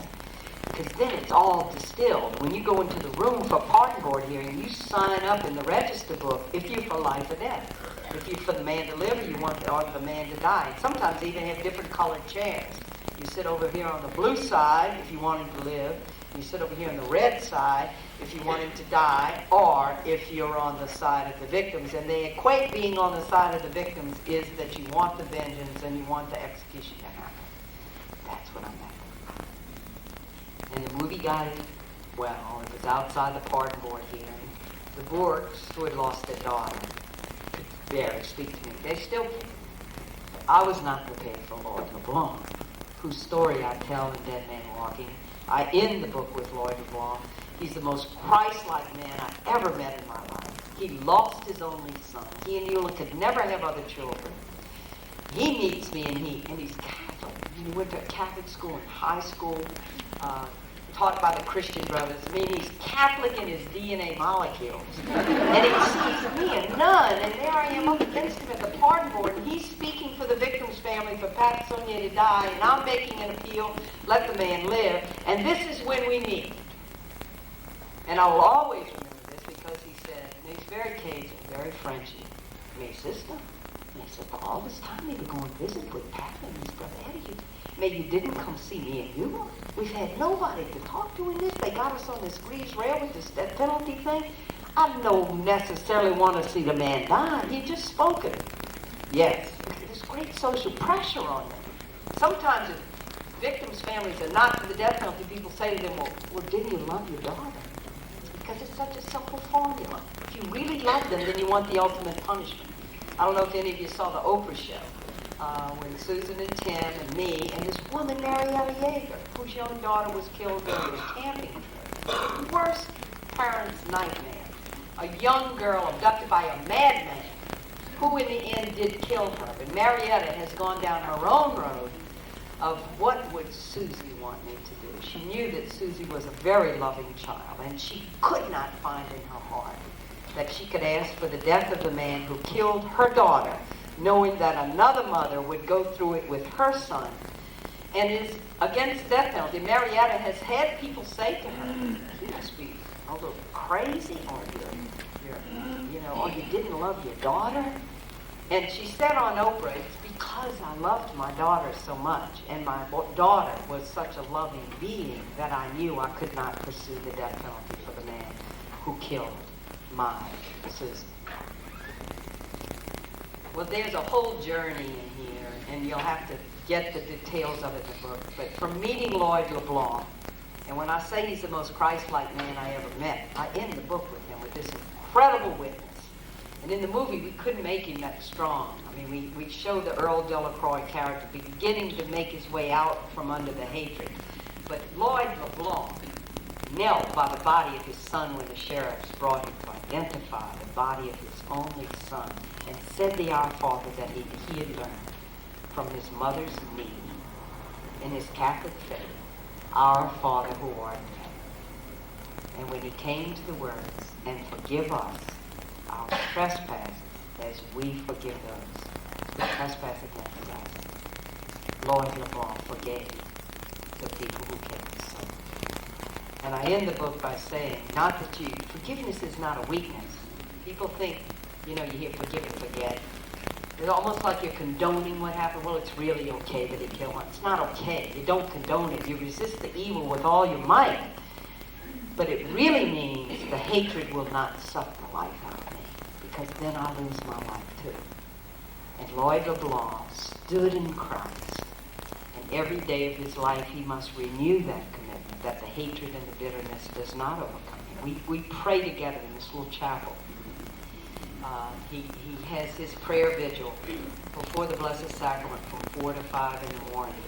Because then it's all distilled. When you go into the room for a pardon board hearing, you sign up in the register book if you're for life or death. If you're for the man to live, or you want the man to die. And sometimes they even have different colored chairs. You sit over here on the blue side if you want him to live, You sit over here on the red side if you want him to die, or if you're on the side of the victims. And they equate being on the side of the victims is that you want the vengeance and you want the execution to happen. That's what I'm at. And the movie got it well. It was outside the pardon board hearing. The Bourques, who had lost their daughter, could barely speak to me. They still came. I was not prepared for Lloyd LeBlanc, whose story I tell in Dead Man Walking. I end the book with Lloyd LeBlanc. He's the most Christ-like man I ever met in my life. He lost his only son. He and Eula could never have other children. He meets me, and he's Catholic. He went to a Catholic school in high school, taught by the Christian Brothers. I mean, he's Catholic in his DNA molecules. And he sees me, a nun, and there I am up against him at the pardon board, and he's speaking for the victim's family, for Pat Saunier to die, and I'm making an appeal, let the man live, and this is when we meet. And I will always remember this because he said, and he's very Cajun, very Frenchy, "Me sister." And he said, "For all this time you were going to visit with Pat and his brother Eddie. You didn't come see me and you. We've had nobody to talk to in this. They got us on this grease rail with this death penalty thing. I don't necessarily want to see the man die. He just spoken." Yes, there's great social pressure on them. Sometimes if victims' families are not for the death penalty, people say to them, well, didn't you love your daughter? It's because it's such a simple formula. If you really love them, then you want the ultimate punishment. I don't know if any of you saw the Oprah show. When Susan and Tim and me and this woman, Marietta Yeager, whose young daughter was killed during a camping trip. The worst parent's nightmare. A young girl abducted by a madman who in the end did kill her. But Marietta has gone down her own road of what would Susie want me to do. She knew that Susie was a very loving child, and she could not find in her heart that she could ask for the death of the man who killed her daughter, knowing that another mother would go through it with her son and is against death penalty. Marietta has had people say to her, "You must be a little crazy, or or you didn't love your daughter." And she said on Oprah, "It's because I loved my daughter so much, and my daughter was such a loving being that I knew I could not pursue the death penalty for the man who killed my Susan." Well, there's a whole journey in here, and you'll have to get the details of it in the book. But from meeting Lloyd LeBlanc, and when I say he's the most Christ-like man I ever met, I end the book with him with this incredible witness. And in the movie, we couldn't make him that strong. I mean, we show the Earl Delacroix character beginning to make his way out from under the hatred. But Lloyd LeBlanc knelt by the body of his son when the sheriffs brought him to identify the body of his only son, and said the Our Father that he had learned from his mother's knee in his Catholic faith, "Our Father who art in heaven." And when he came to the words, "And forgive us our trespasses as we forgive those who trespass against us," Lloyd LeBlanc forgave the people who came to sin. And I end the book by saying, forgiveness is not a weakness. People think, you hear forgive and forget. It's almost like you're condoning what happened. Well, it's really okay that he killed one. It's not okay. You don't condone it. You resist the evil with all your might. But it really means the hatred will not suck the life out of me, because then I lose my life too. And Lloyd LeBlanc stood in Christ, and every day of his life he must renew that commitment, that the hatred and the bitterness does not overcome him. We pray together in this little chapel. He has his prayer vigil before the Blessed Sacrament from 4 to 5 in the morning.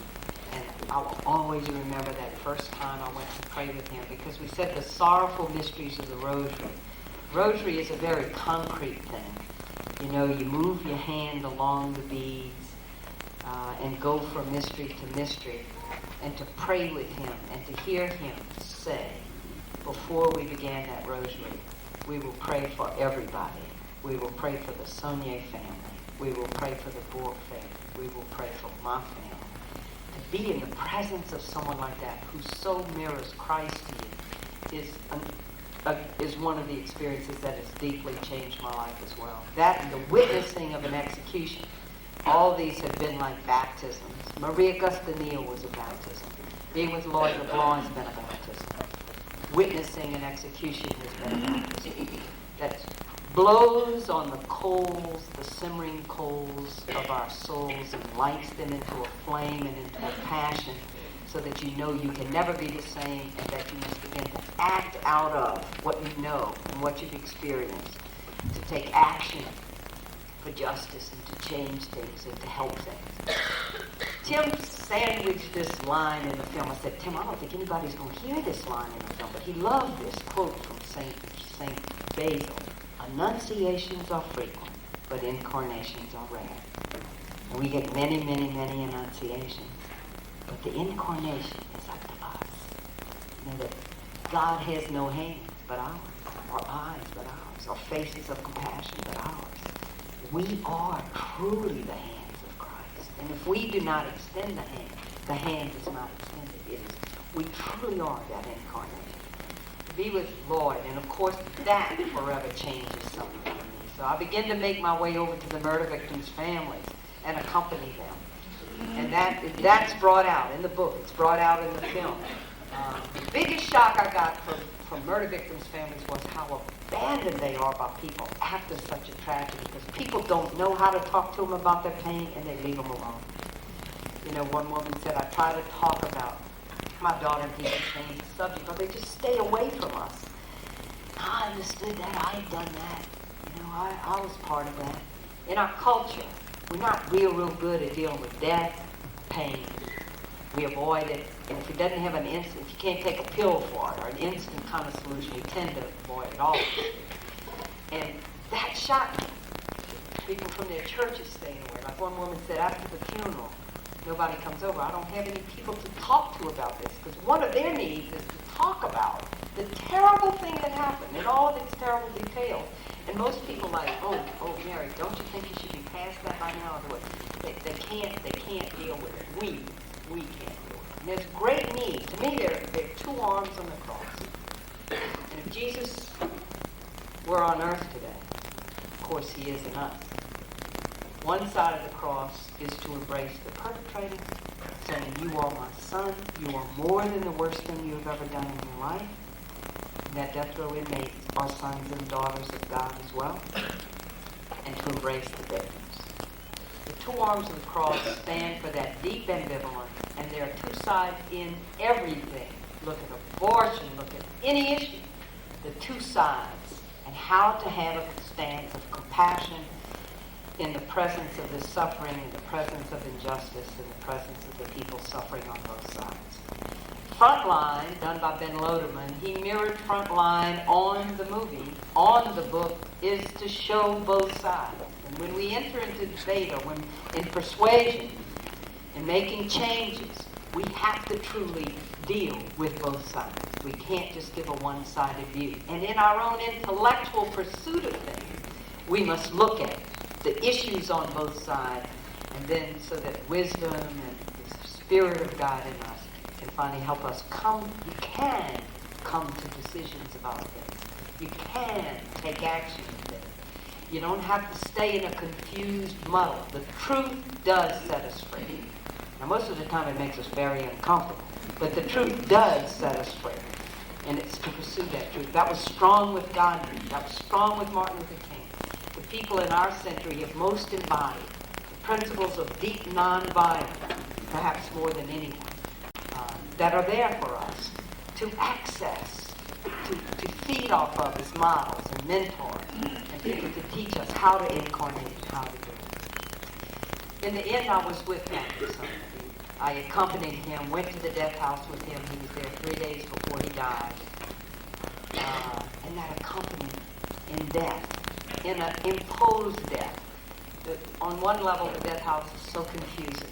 And I will always remember that first time I went to pray with him, because we said the sorrowful mysteries of the rosary. Rosary is a very concrete thing. You move your hand along the beads and go from mystery to mystery, and to pray with him and to hear him say, before we began that rosary, we will pray for everybody. We will pray for the Saunier family. We will pray for the Bourque family. We will pray for my family. To be in the presence of someone like that, who so mirrors Christ to you, is one of the experiences that has deeply changed my life as well. That and the witnessing of an execution. All these have been like baptisms. Maria Augusta Neal was a baptism. Being with Lloyd LeBlanc has been a baptism. witnessing an execution has been announced. That blows on the coals, the simmering coals of our souls and lights them into a flame and into a passion so that you know you can never be the same and that you must begin to act out of what you know and what you've experienced, to take action for justice and to change things and to help things. Tim sandwiched this line in the film. I said, Tim, I don't think anybody's going to hear this line in the film, but he loved this quote from St. Basil. Annunciations are frequent, but incarnations are rare. And we get many, many, many annunciations, but the incarnation is up to us. You know that God has no hands but ours, or eyes but ours, or faces of compassion but ours. We are truly the hands of Christ. And if we do not extend the hand is not extended. It is, we truly are that incarnation. Be with Lord, and of course that forever changes something for me. So I begin to make my way over to the murder victims' families and accompany them. And that's brought out in the book. It's brought out in the film. The biggest shock I got from murder victims' families was how abandoned they are by people after such a tragedy, because people don't know how to talk to them about their pain, and they leave them alone. You know, one woman said, I try to talk about my daughter and people change the subject, but they just stay away from us. I understood that. I had done that. You know, I was part of that. In our culture, we're not real good at dealing with death, pain. We avoid it, and if it doesn't have an instant, if you can't take a pill for it or an instant kind of solution, you tend to avoid it all. And that shocked me. People from their churches staying away. Like one woman said, after the funeral, nobody comes over. I don't have any people to talk to about this, because one of their needs is to talk about the terrible thing that happened in all of its terrible detail. And most people like, oh, Mary, don't you think you should be past that by now? They can't deal with it. We can't deal with it. And there's great need. To me, there are two arms on the cross. And if Jesus were on earth today, of course he is in us. One side of the cross is to embrace the perpetrator, saying, you are my son, you are more than the worst thing you have ever done in your life. And that death row inmates are sons and daughters of God as well. And to embrace the victims. The two arms of the cross stand for that deep ambivalence, and there are two sides in everything. Look at abortion, look at any issue. The two sides, and how to have a stance of compassion in the presence of the suffering, in the presence of injustice, in the presence of the people suffering on both sides. Frontline, done by Ben Loderman, he mirrored Frontline on the movie, on the book, is to show both sides. And when we enter into debate, or when in persuasion, in making changes, we have to truly deal with both sides. We can't just give a one-sided view. And in our own intellectual pursuit of things, we must look at the issues on both sides, and then so that wisdom and the Spirit of God in us can finally help us you can come to decisions about things. You can take action in things. You don't have to stay in a confused muddle. The truth does set us free. Now, most of the time it makes us very uncomfortable, but the truth does set us free, and it's to pursue that truth. That was strong with Gandhi. That was strong with Martin Luther King. The people in our century have most embodied the principles of deep nonviolence, perhaps more than anyone, that are there for us to access, to feed off of as models and mentors, and people to teach us how to incarnate and how to do it. In the end, I was with Gandhi. I accompanied him, went to the death house with him. He was there 3 days before he died. And that accompaniment in death, in an imposed death. On one level, the death house is so confusing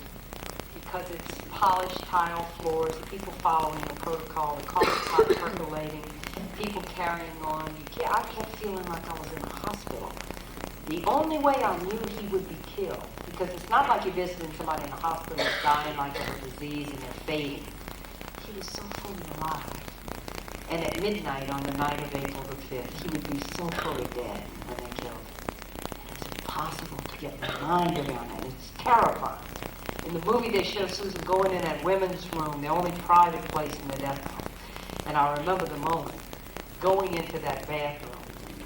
because it's polished tile floors, people following the protocol, the coffee pot percolating, people carrying on. I kept feeling like I was in a hospital. The only way I knew he would be killed, because it's not like you're visiting somebody in a hospital who's dying like of a disease and they're fading. He was so fully alive. And at midnight on the night of April the 5th, he would be so fully dead when they killed him. And it's impossible to get my mind around that. It's terrifying. In the movie, they show Susan going in that women's room, the only private place in the death room. And I remember the moment, going into that bathroom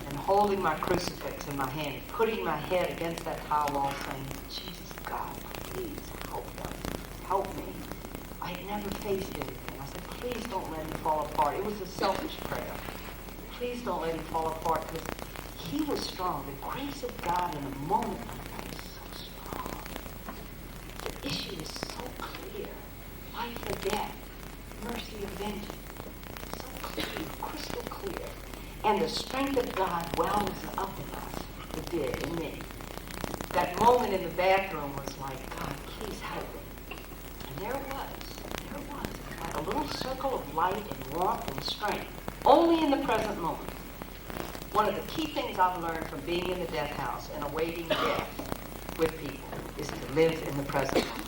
and holding my crucifix in my hand, putting my head against that tile wall saying, Jesus, God, please help us. Help me. I had never faced anything. I said, please don't let him fall apart. It was a selfish prayer. Please don't let him fall apart, because he was strong. The grace of God in a moment like that is so strong. The issue is so clear. Life or death, mercy or vengeance. So clear, crystal clear. And the strength of God wells up in us. It did in me. That moment in the bathroom was like, God, please help me. And there it was. Like a little circle of light and warmth and strength. Only in the present moment. One of the key things I've learned from being in the death house and awaiting death with people is to live in the present moment.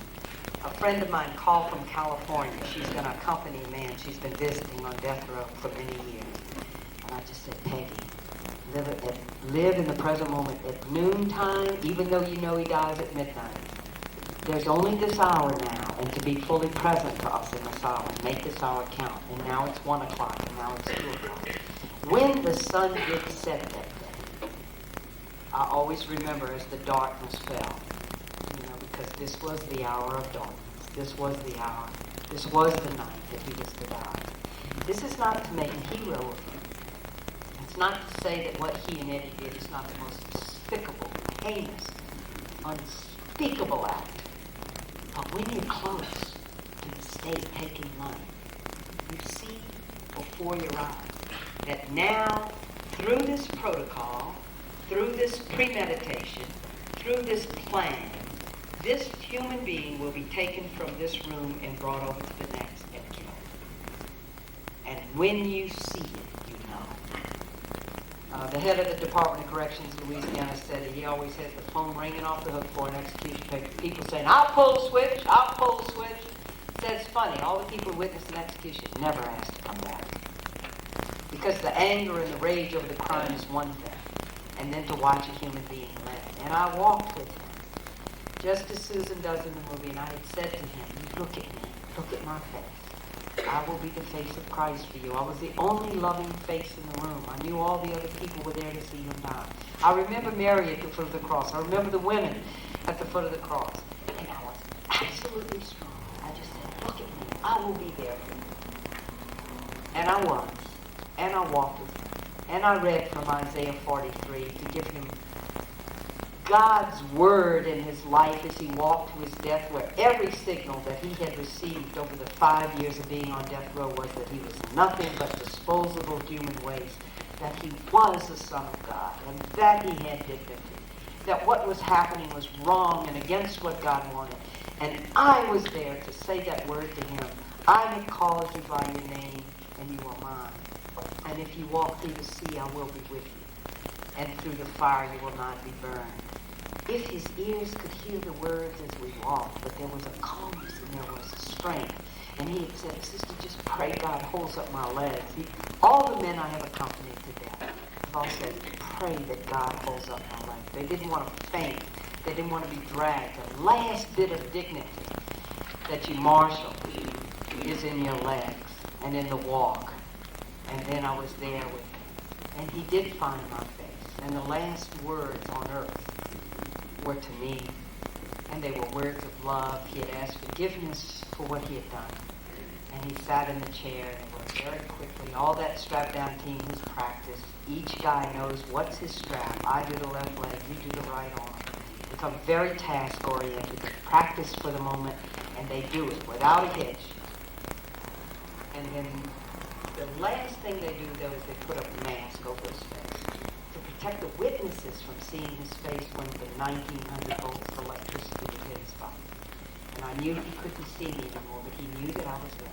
A friend of mine called from California. She's going to accompany a man she's been visiting on death row for many years. And I just said, Peggy, live in the present moment at noontime, even though you know he dies at midnight. There's only this hour now, and to be fully present for us in this hour. Make this hour count. And now it's 1 o'clock, and now it's 2 o'clock. When the sun did set that day, I always remember as the darkness fell, because this was the hour of darkness. This was the hour. This was the night that he was to die. This is not to make a hero of him. It's not to say that what he and Eddie did is not the most despicable, heinous, unspeakable act. But when you're close to the state taking life, you see before your eyes that now, through this protocol, through this premeditation, through this plan, this human being will be taken from this room and brought over to the next and killed. And when you see it, you know. The head of the Department of Corrections in Louisiana said that he always has the phone ringing off the hook for an execution paper. People saying, I'll pull the switch, I'll pull the switch. Said it's funny, all the people who witnessed an execution never asked to come back. Because the anger and the rage over the crime is one thing, and then to watch a human being live. And I walked with him, just as Susan does in the movie, and I had said to him, look at me, look at my face. I will be the face of Christ for you. I was the only loving face in the room. I knew all the other people were there to see him die. I remember Mary at the foot of the cross. I remember the women at the foot of the cross. And I was absolutely strong. I just said, look at me. I will be there for you. And I was. And I walked with him. And I read from Isaiah 43 to give him God's word in his life as he walked to his death, where every signal that he had received over the 5 years of being on death row was that he was nothing but disposable human waste, that he was the Son of God, and that he had dignity, that what was happening was wrong and against what God wanted. And I was there to say that word to him. I have called you by your name, and you are mine. And if you walk through the sea, I will be with you. And through the fire, you will not be burned. If his ears could hear the words as we walked, but there was a calmness and there was a strength. And he had said, sister, just pray God holds up my legs. All the men I have accompanied to death have all said, pray that God holds up my legs. They didn't want to faint. They didn't want to be dragged. The last bit of dignity that you marshal is in your legs and in the walk. And then I was there with him. And he did find my face. And the last words on earth were to me, and they were words of love. He had asked forgiveness for what he had done, and he sat in the chair, and it was very quickly, all that strap-down team who's practiced, each guy knows what's his strap. I do the left leg, you do the right arm. Become very task-oriented. They practice for the moment, and they do it without a hitch. And then the last thing they do, though, is they put up a mask over his face protect the witnesses from seeing his face when the 1900 volts of electricity would hit his body. And I knew he couldn't see me anymore, but he knew that I was there.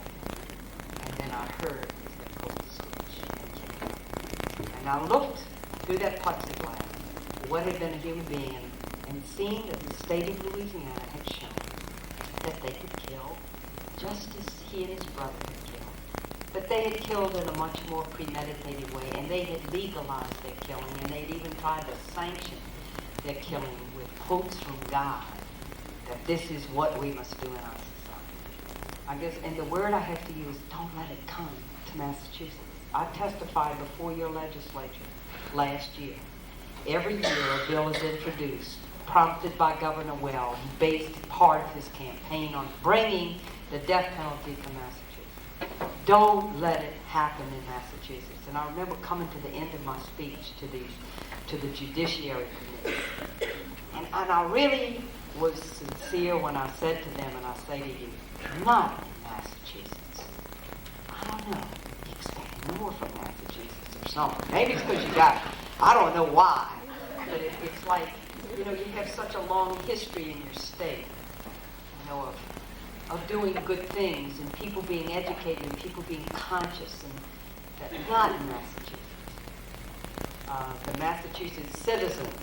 And then I heard as they pulled the switch and came. And I looked through that plexiglass at what had been a human being and seen that the state of Louisiana had shown that they could kill just as he and his brother had killed. But they had killed in a much more premeditated way, and they had legalized their killing, and they'd even tried to sanction their killing with quotes from God, that this is what we must do in our society. I guess, and the word I have to use, don't let it come to Massachusetts. I testified before your legislature last year. Every year a bill is introduced, prompted by Governor Well. He based part of his campaign on bringing the death penalty to Massachusetts. Don't let it happen in Massachusetts. And I remember coming to the end of my speech to the Judiciary Committee. And I really was sincere when I said to them, and I say to you, not in Massachusetts. I don't know. You expect more from Massachusetts or something. Maybe it's because you got, I don't know why. But it's like, you know, you have such a long history in your state, you know, of doing good things and people being educated and people being conscious, and that not in Massachusetts. The Massachusetts citizens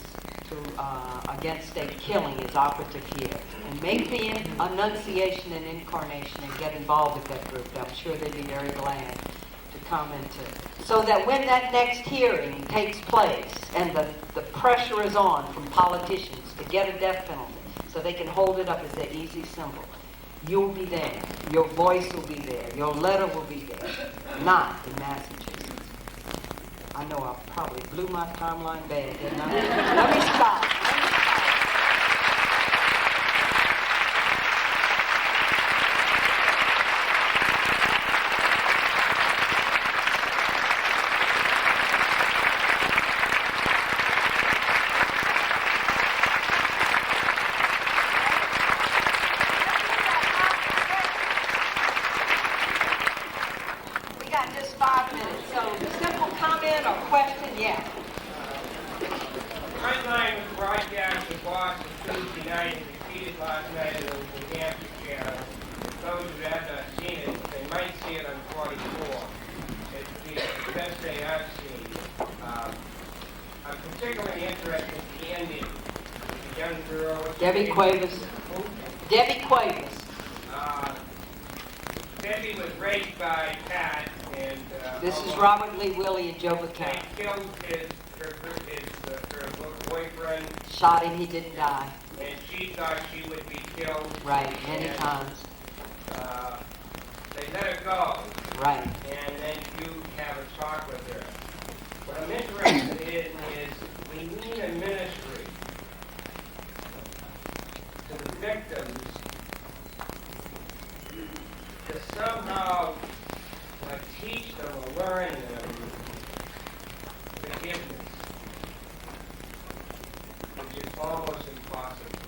against state killing is operative here. And make the Annunciation and Incarnation and get involved with that group. I'm sure they'd be very glad to come into, so that when that next hearing takes place and the pressure is on from politicians to get a death penalty so they can hold it up as their easy symbol, you'll be there. Your voice will be there. Your letter will be there. Not in Massachusetts. I know I probably blew my timeline bad, didn't I? Let me stop. We got just 5 minutes, so simple comment or question, yeah. Frontline was broadcast in Boston Tuesday night and repeated last night on the New Hampshire channel. Those who have not seen it, they might see it on 44. It's the best thing I've seen. I'm particularly interested in the ending. The young girl. Debbie Cuevas. Debbie Cuevas. Debbie was raped by Pat, and This is Robert Lee Willie and Joe McCann. They killed her boyfriend, Shot him, he didn't die. and she thought she would be killed. Right, many And, times. They let her go, Right. and then you have a talk with her. What I'm interested in is we need a ministry to the victims to somehow teach them or learn them forgiveness, which is almost impossible.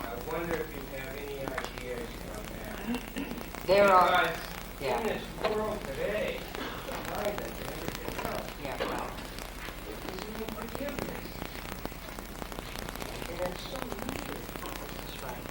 I wonder if you have any ideas on that. There are, Because yeah. in this world today, violence and everything else, Yeah, right. there's no forgiveness. And it's so needed. That's right.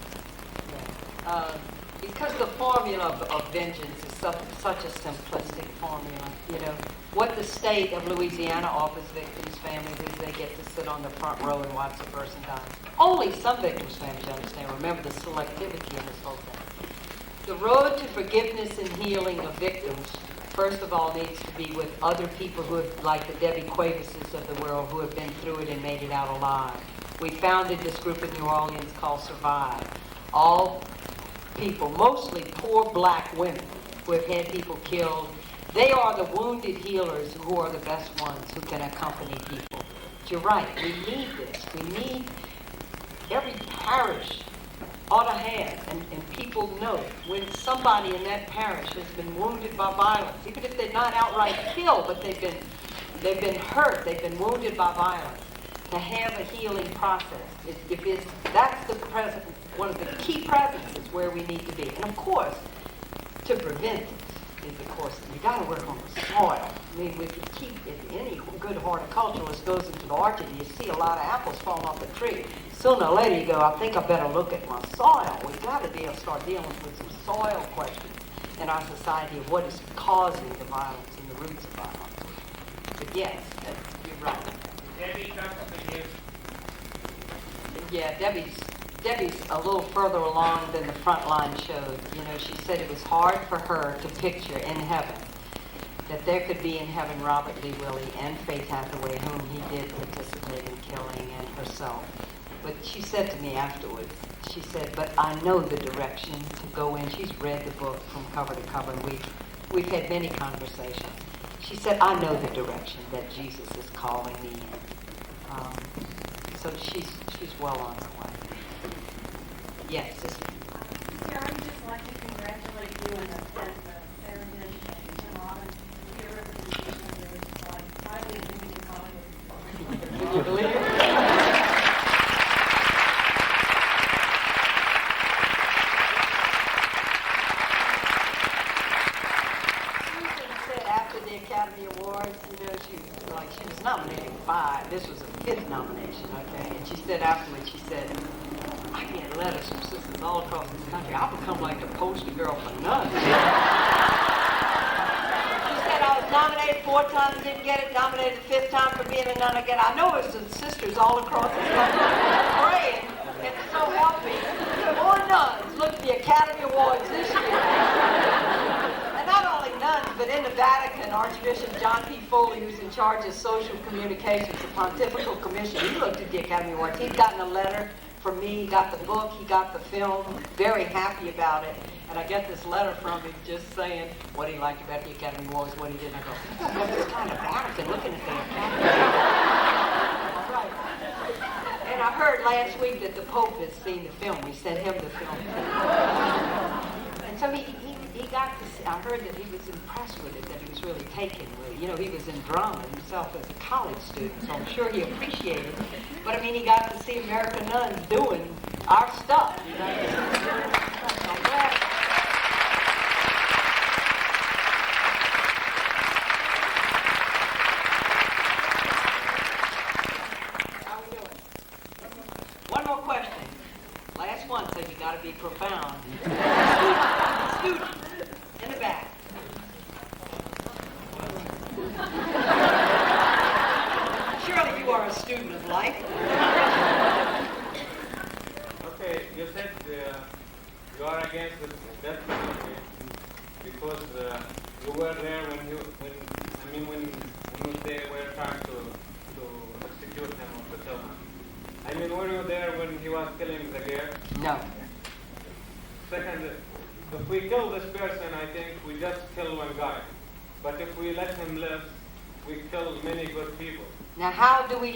Yeah. Because the formula of vengeance is such a simplistic formula, you know. What the state of Louisiana offers victims' families is they get to sit on the front row and watch the person die. Only some victims' families understand. Remember the selectivity in this whole thing. The road to forgiveness and healing of victims, first of all, needs to be with other people who have, like the Debbie Cuevases of the world, who have been through it and made it out alive. We founded this group in New Orleans called Survive. All people, mostly poor black women who have had people killed. They are the wounded healers who are the best ones who can accompany people. But you're right, we need this. We need every parish ought to have, and people know when somebody in that parish has been wounded by violence, even if they're not outright killed, but they've been hurt, they've been wounded by violence, to have a healing process. That's the present, one of the key presences where we need to be. And of course, to prevent it is, of course, we got to work on the soil. I mean, if any good horticulturalist goes into the orchard, you see a lot of apples falling off the tree. Sooner or later you go, I think I better look at my soil. We've got to be able to start dealing with some soil questions in our society of what is causing the violence and the roots of violence. But yes, you're right. Debbie comes to you. Yeah, Debbie's a little further along than the front line showed. You know, she said it was hard for her to picture in heaven that there could be in heaven Robert Lee Willie and Faith Hathaway, whom he did participate in killing, and herself. But she said to me afterwards, she said, but I know the direction to go in. She's read the book from cover to cover, and we've had many conversations. She said, I know the direction that Jesus is calling me in. So she's well on her way. Yes, sister. Sister, I would just like to congratulate you and Sarah and Jim Robbins for your representation of your society. I believe in the college. Can you believe it? After the Academy Awards, she was nominated 5. This was a 5th nomination, okay? And she said afterwards, she said, I get letters from sisters all across this country. I've become like the poster girl for nuns. She said I was nominated 4 times, didn't get it, nominated the 5th time for being a nun again. I know it's the sisters all across this country praying, and so help me. More nuns look at the Academy Awards this year. Not only nuns, but in the Vatican, Archbishop John P. Foley, who's in charge of social communications, the Pontifical Commission, he looked at the Academy Awards. He'd gotten a letter from me, he got the book, he got the film, very happy about it. And I get this letter from him just saying what he liked about the Academy Awards, what he didn't. I go, oh, this kind of Vatican looking at the Academy Awards. All right. And I heard last week that the Pope has seen the film. We sent him the film. And so he got to see, I heard that he was impressed with it, that he was really taken with it. You know, he was in drama himself as a college student, so I'm sure he appreciated it. But I mean, he got to see American nuns doing our stuff. You know? So I'm glad. How we doing? One more question. Last one, so you got to be profound. Student. In the back. Surely you are a student of life. Okay, you said you are against the death penalty because you were there when they were trying to execute him or to kill him. I mean, were you there when he was killing the girl? No. Second, if we kill this person, I think we just kill one guy. But if we let him live, we kill many good people. Now, how do we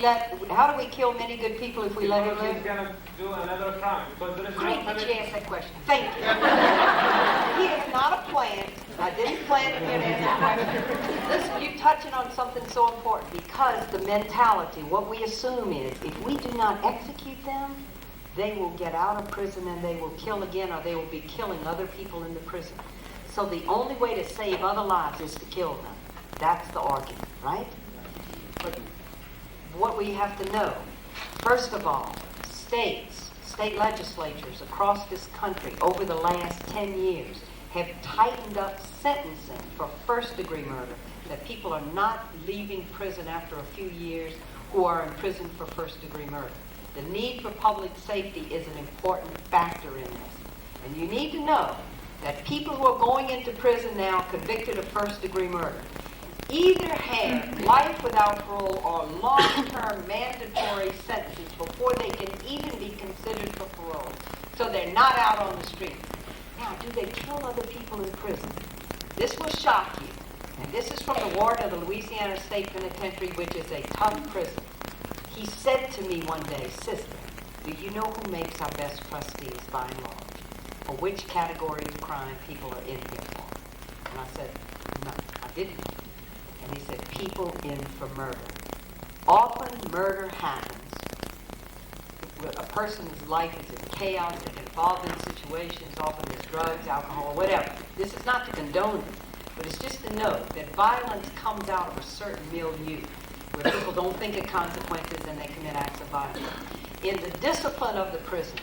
kill many good people if we let him Because live? he's gonna do another crime. Because there is no Great that you punishment. asked that question. Thank you. He is not a plant. I didn't plan to get answer question. Listen, you're touching on something so important because the mentality, what we assume is, if we do not execute them, they will get out of prison and they will kill again, or they will be killing other people in the prison. So the only way to save other lives is to kill them. That's the argument, right? But what we have to know, first of all, state legislatures across this country over the last 10 years have tightened up sentencing for first-degree murder, that people are not leaving prison after a few years who are in prison for first-degree murder. The need for public safety is an important factor in this. And you need to know that people who are going into prison now convicted of first-degree murder either have life without parole or long-term mandatory sentences before they can even be considered for parole. So they're not out on the street. Now, do they kill other people in prison? This will shock you. And this is from the warden of the Louisiana State Penitentiary, which is a tough prison. He said to me one day, sister, do you know who makes our best trustees by and large? For which category of crime people are in here for? And I said, no, I didn't. And he said, people in for murder. Often murder happens. A person's life is in chaos, they're involved in situations, often there's drugs, alcohol, whatever. This is not to condone it, but it's just to note that violence comes out of a certain milieu where people don't think of consequences and they commit acts of violence. In the discipline of the prison,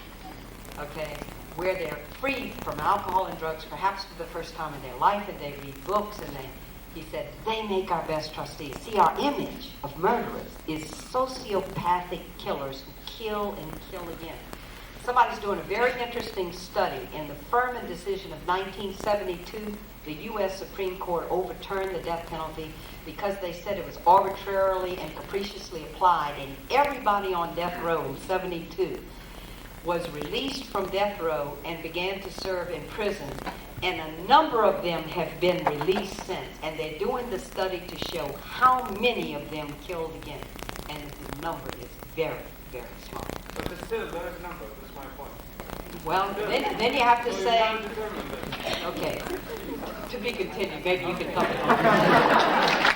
okay, where they're free from alcohol and drugs, perhaps for the first time in their life, and they read books, and he said, they make our best trustees. See, our image of murderers is sociopathic killers who kill and kill again. Somebody's doing a very interesting study. In the Furman decision of 1972, the U.S. Supreme Court overturned the death penalty because they said it was arbitrarily and capriciously applied, and everybody on death row in 72 was released from death row and began to serve in prison And a number of them have been released since, and they're doing the study to show how many of them killed again. And the number is very, very small. But it's still a large number, that's my point. Well, then you have to So say, you gotta determine that. okay, to be continued, maybe you can come in.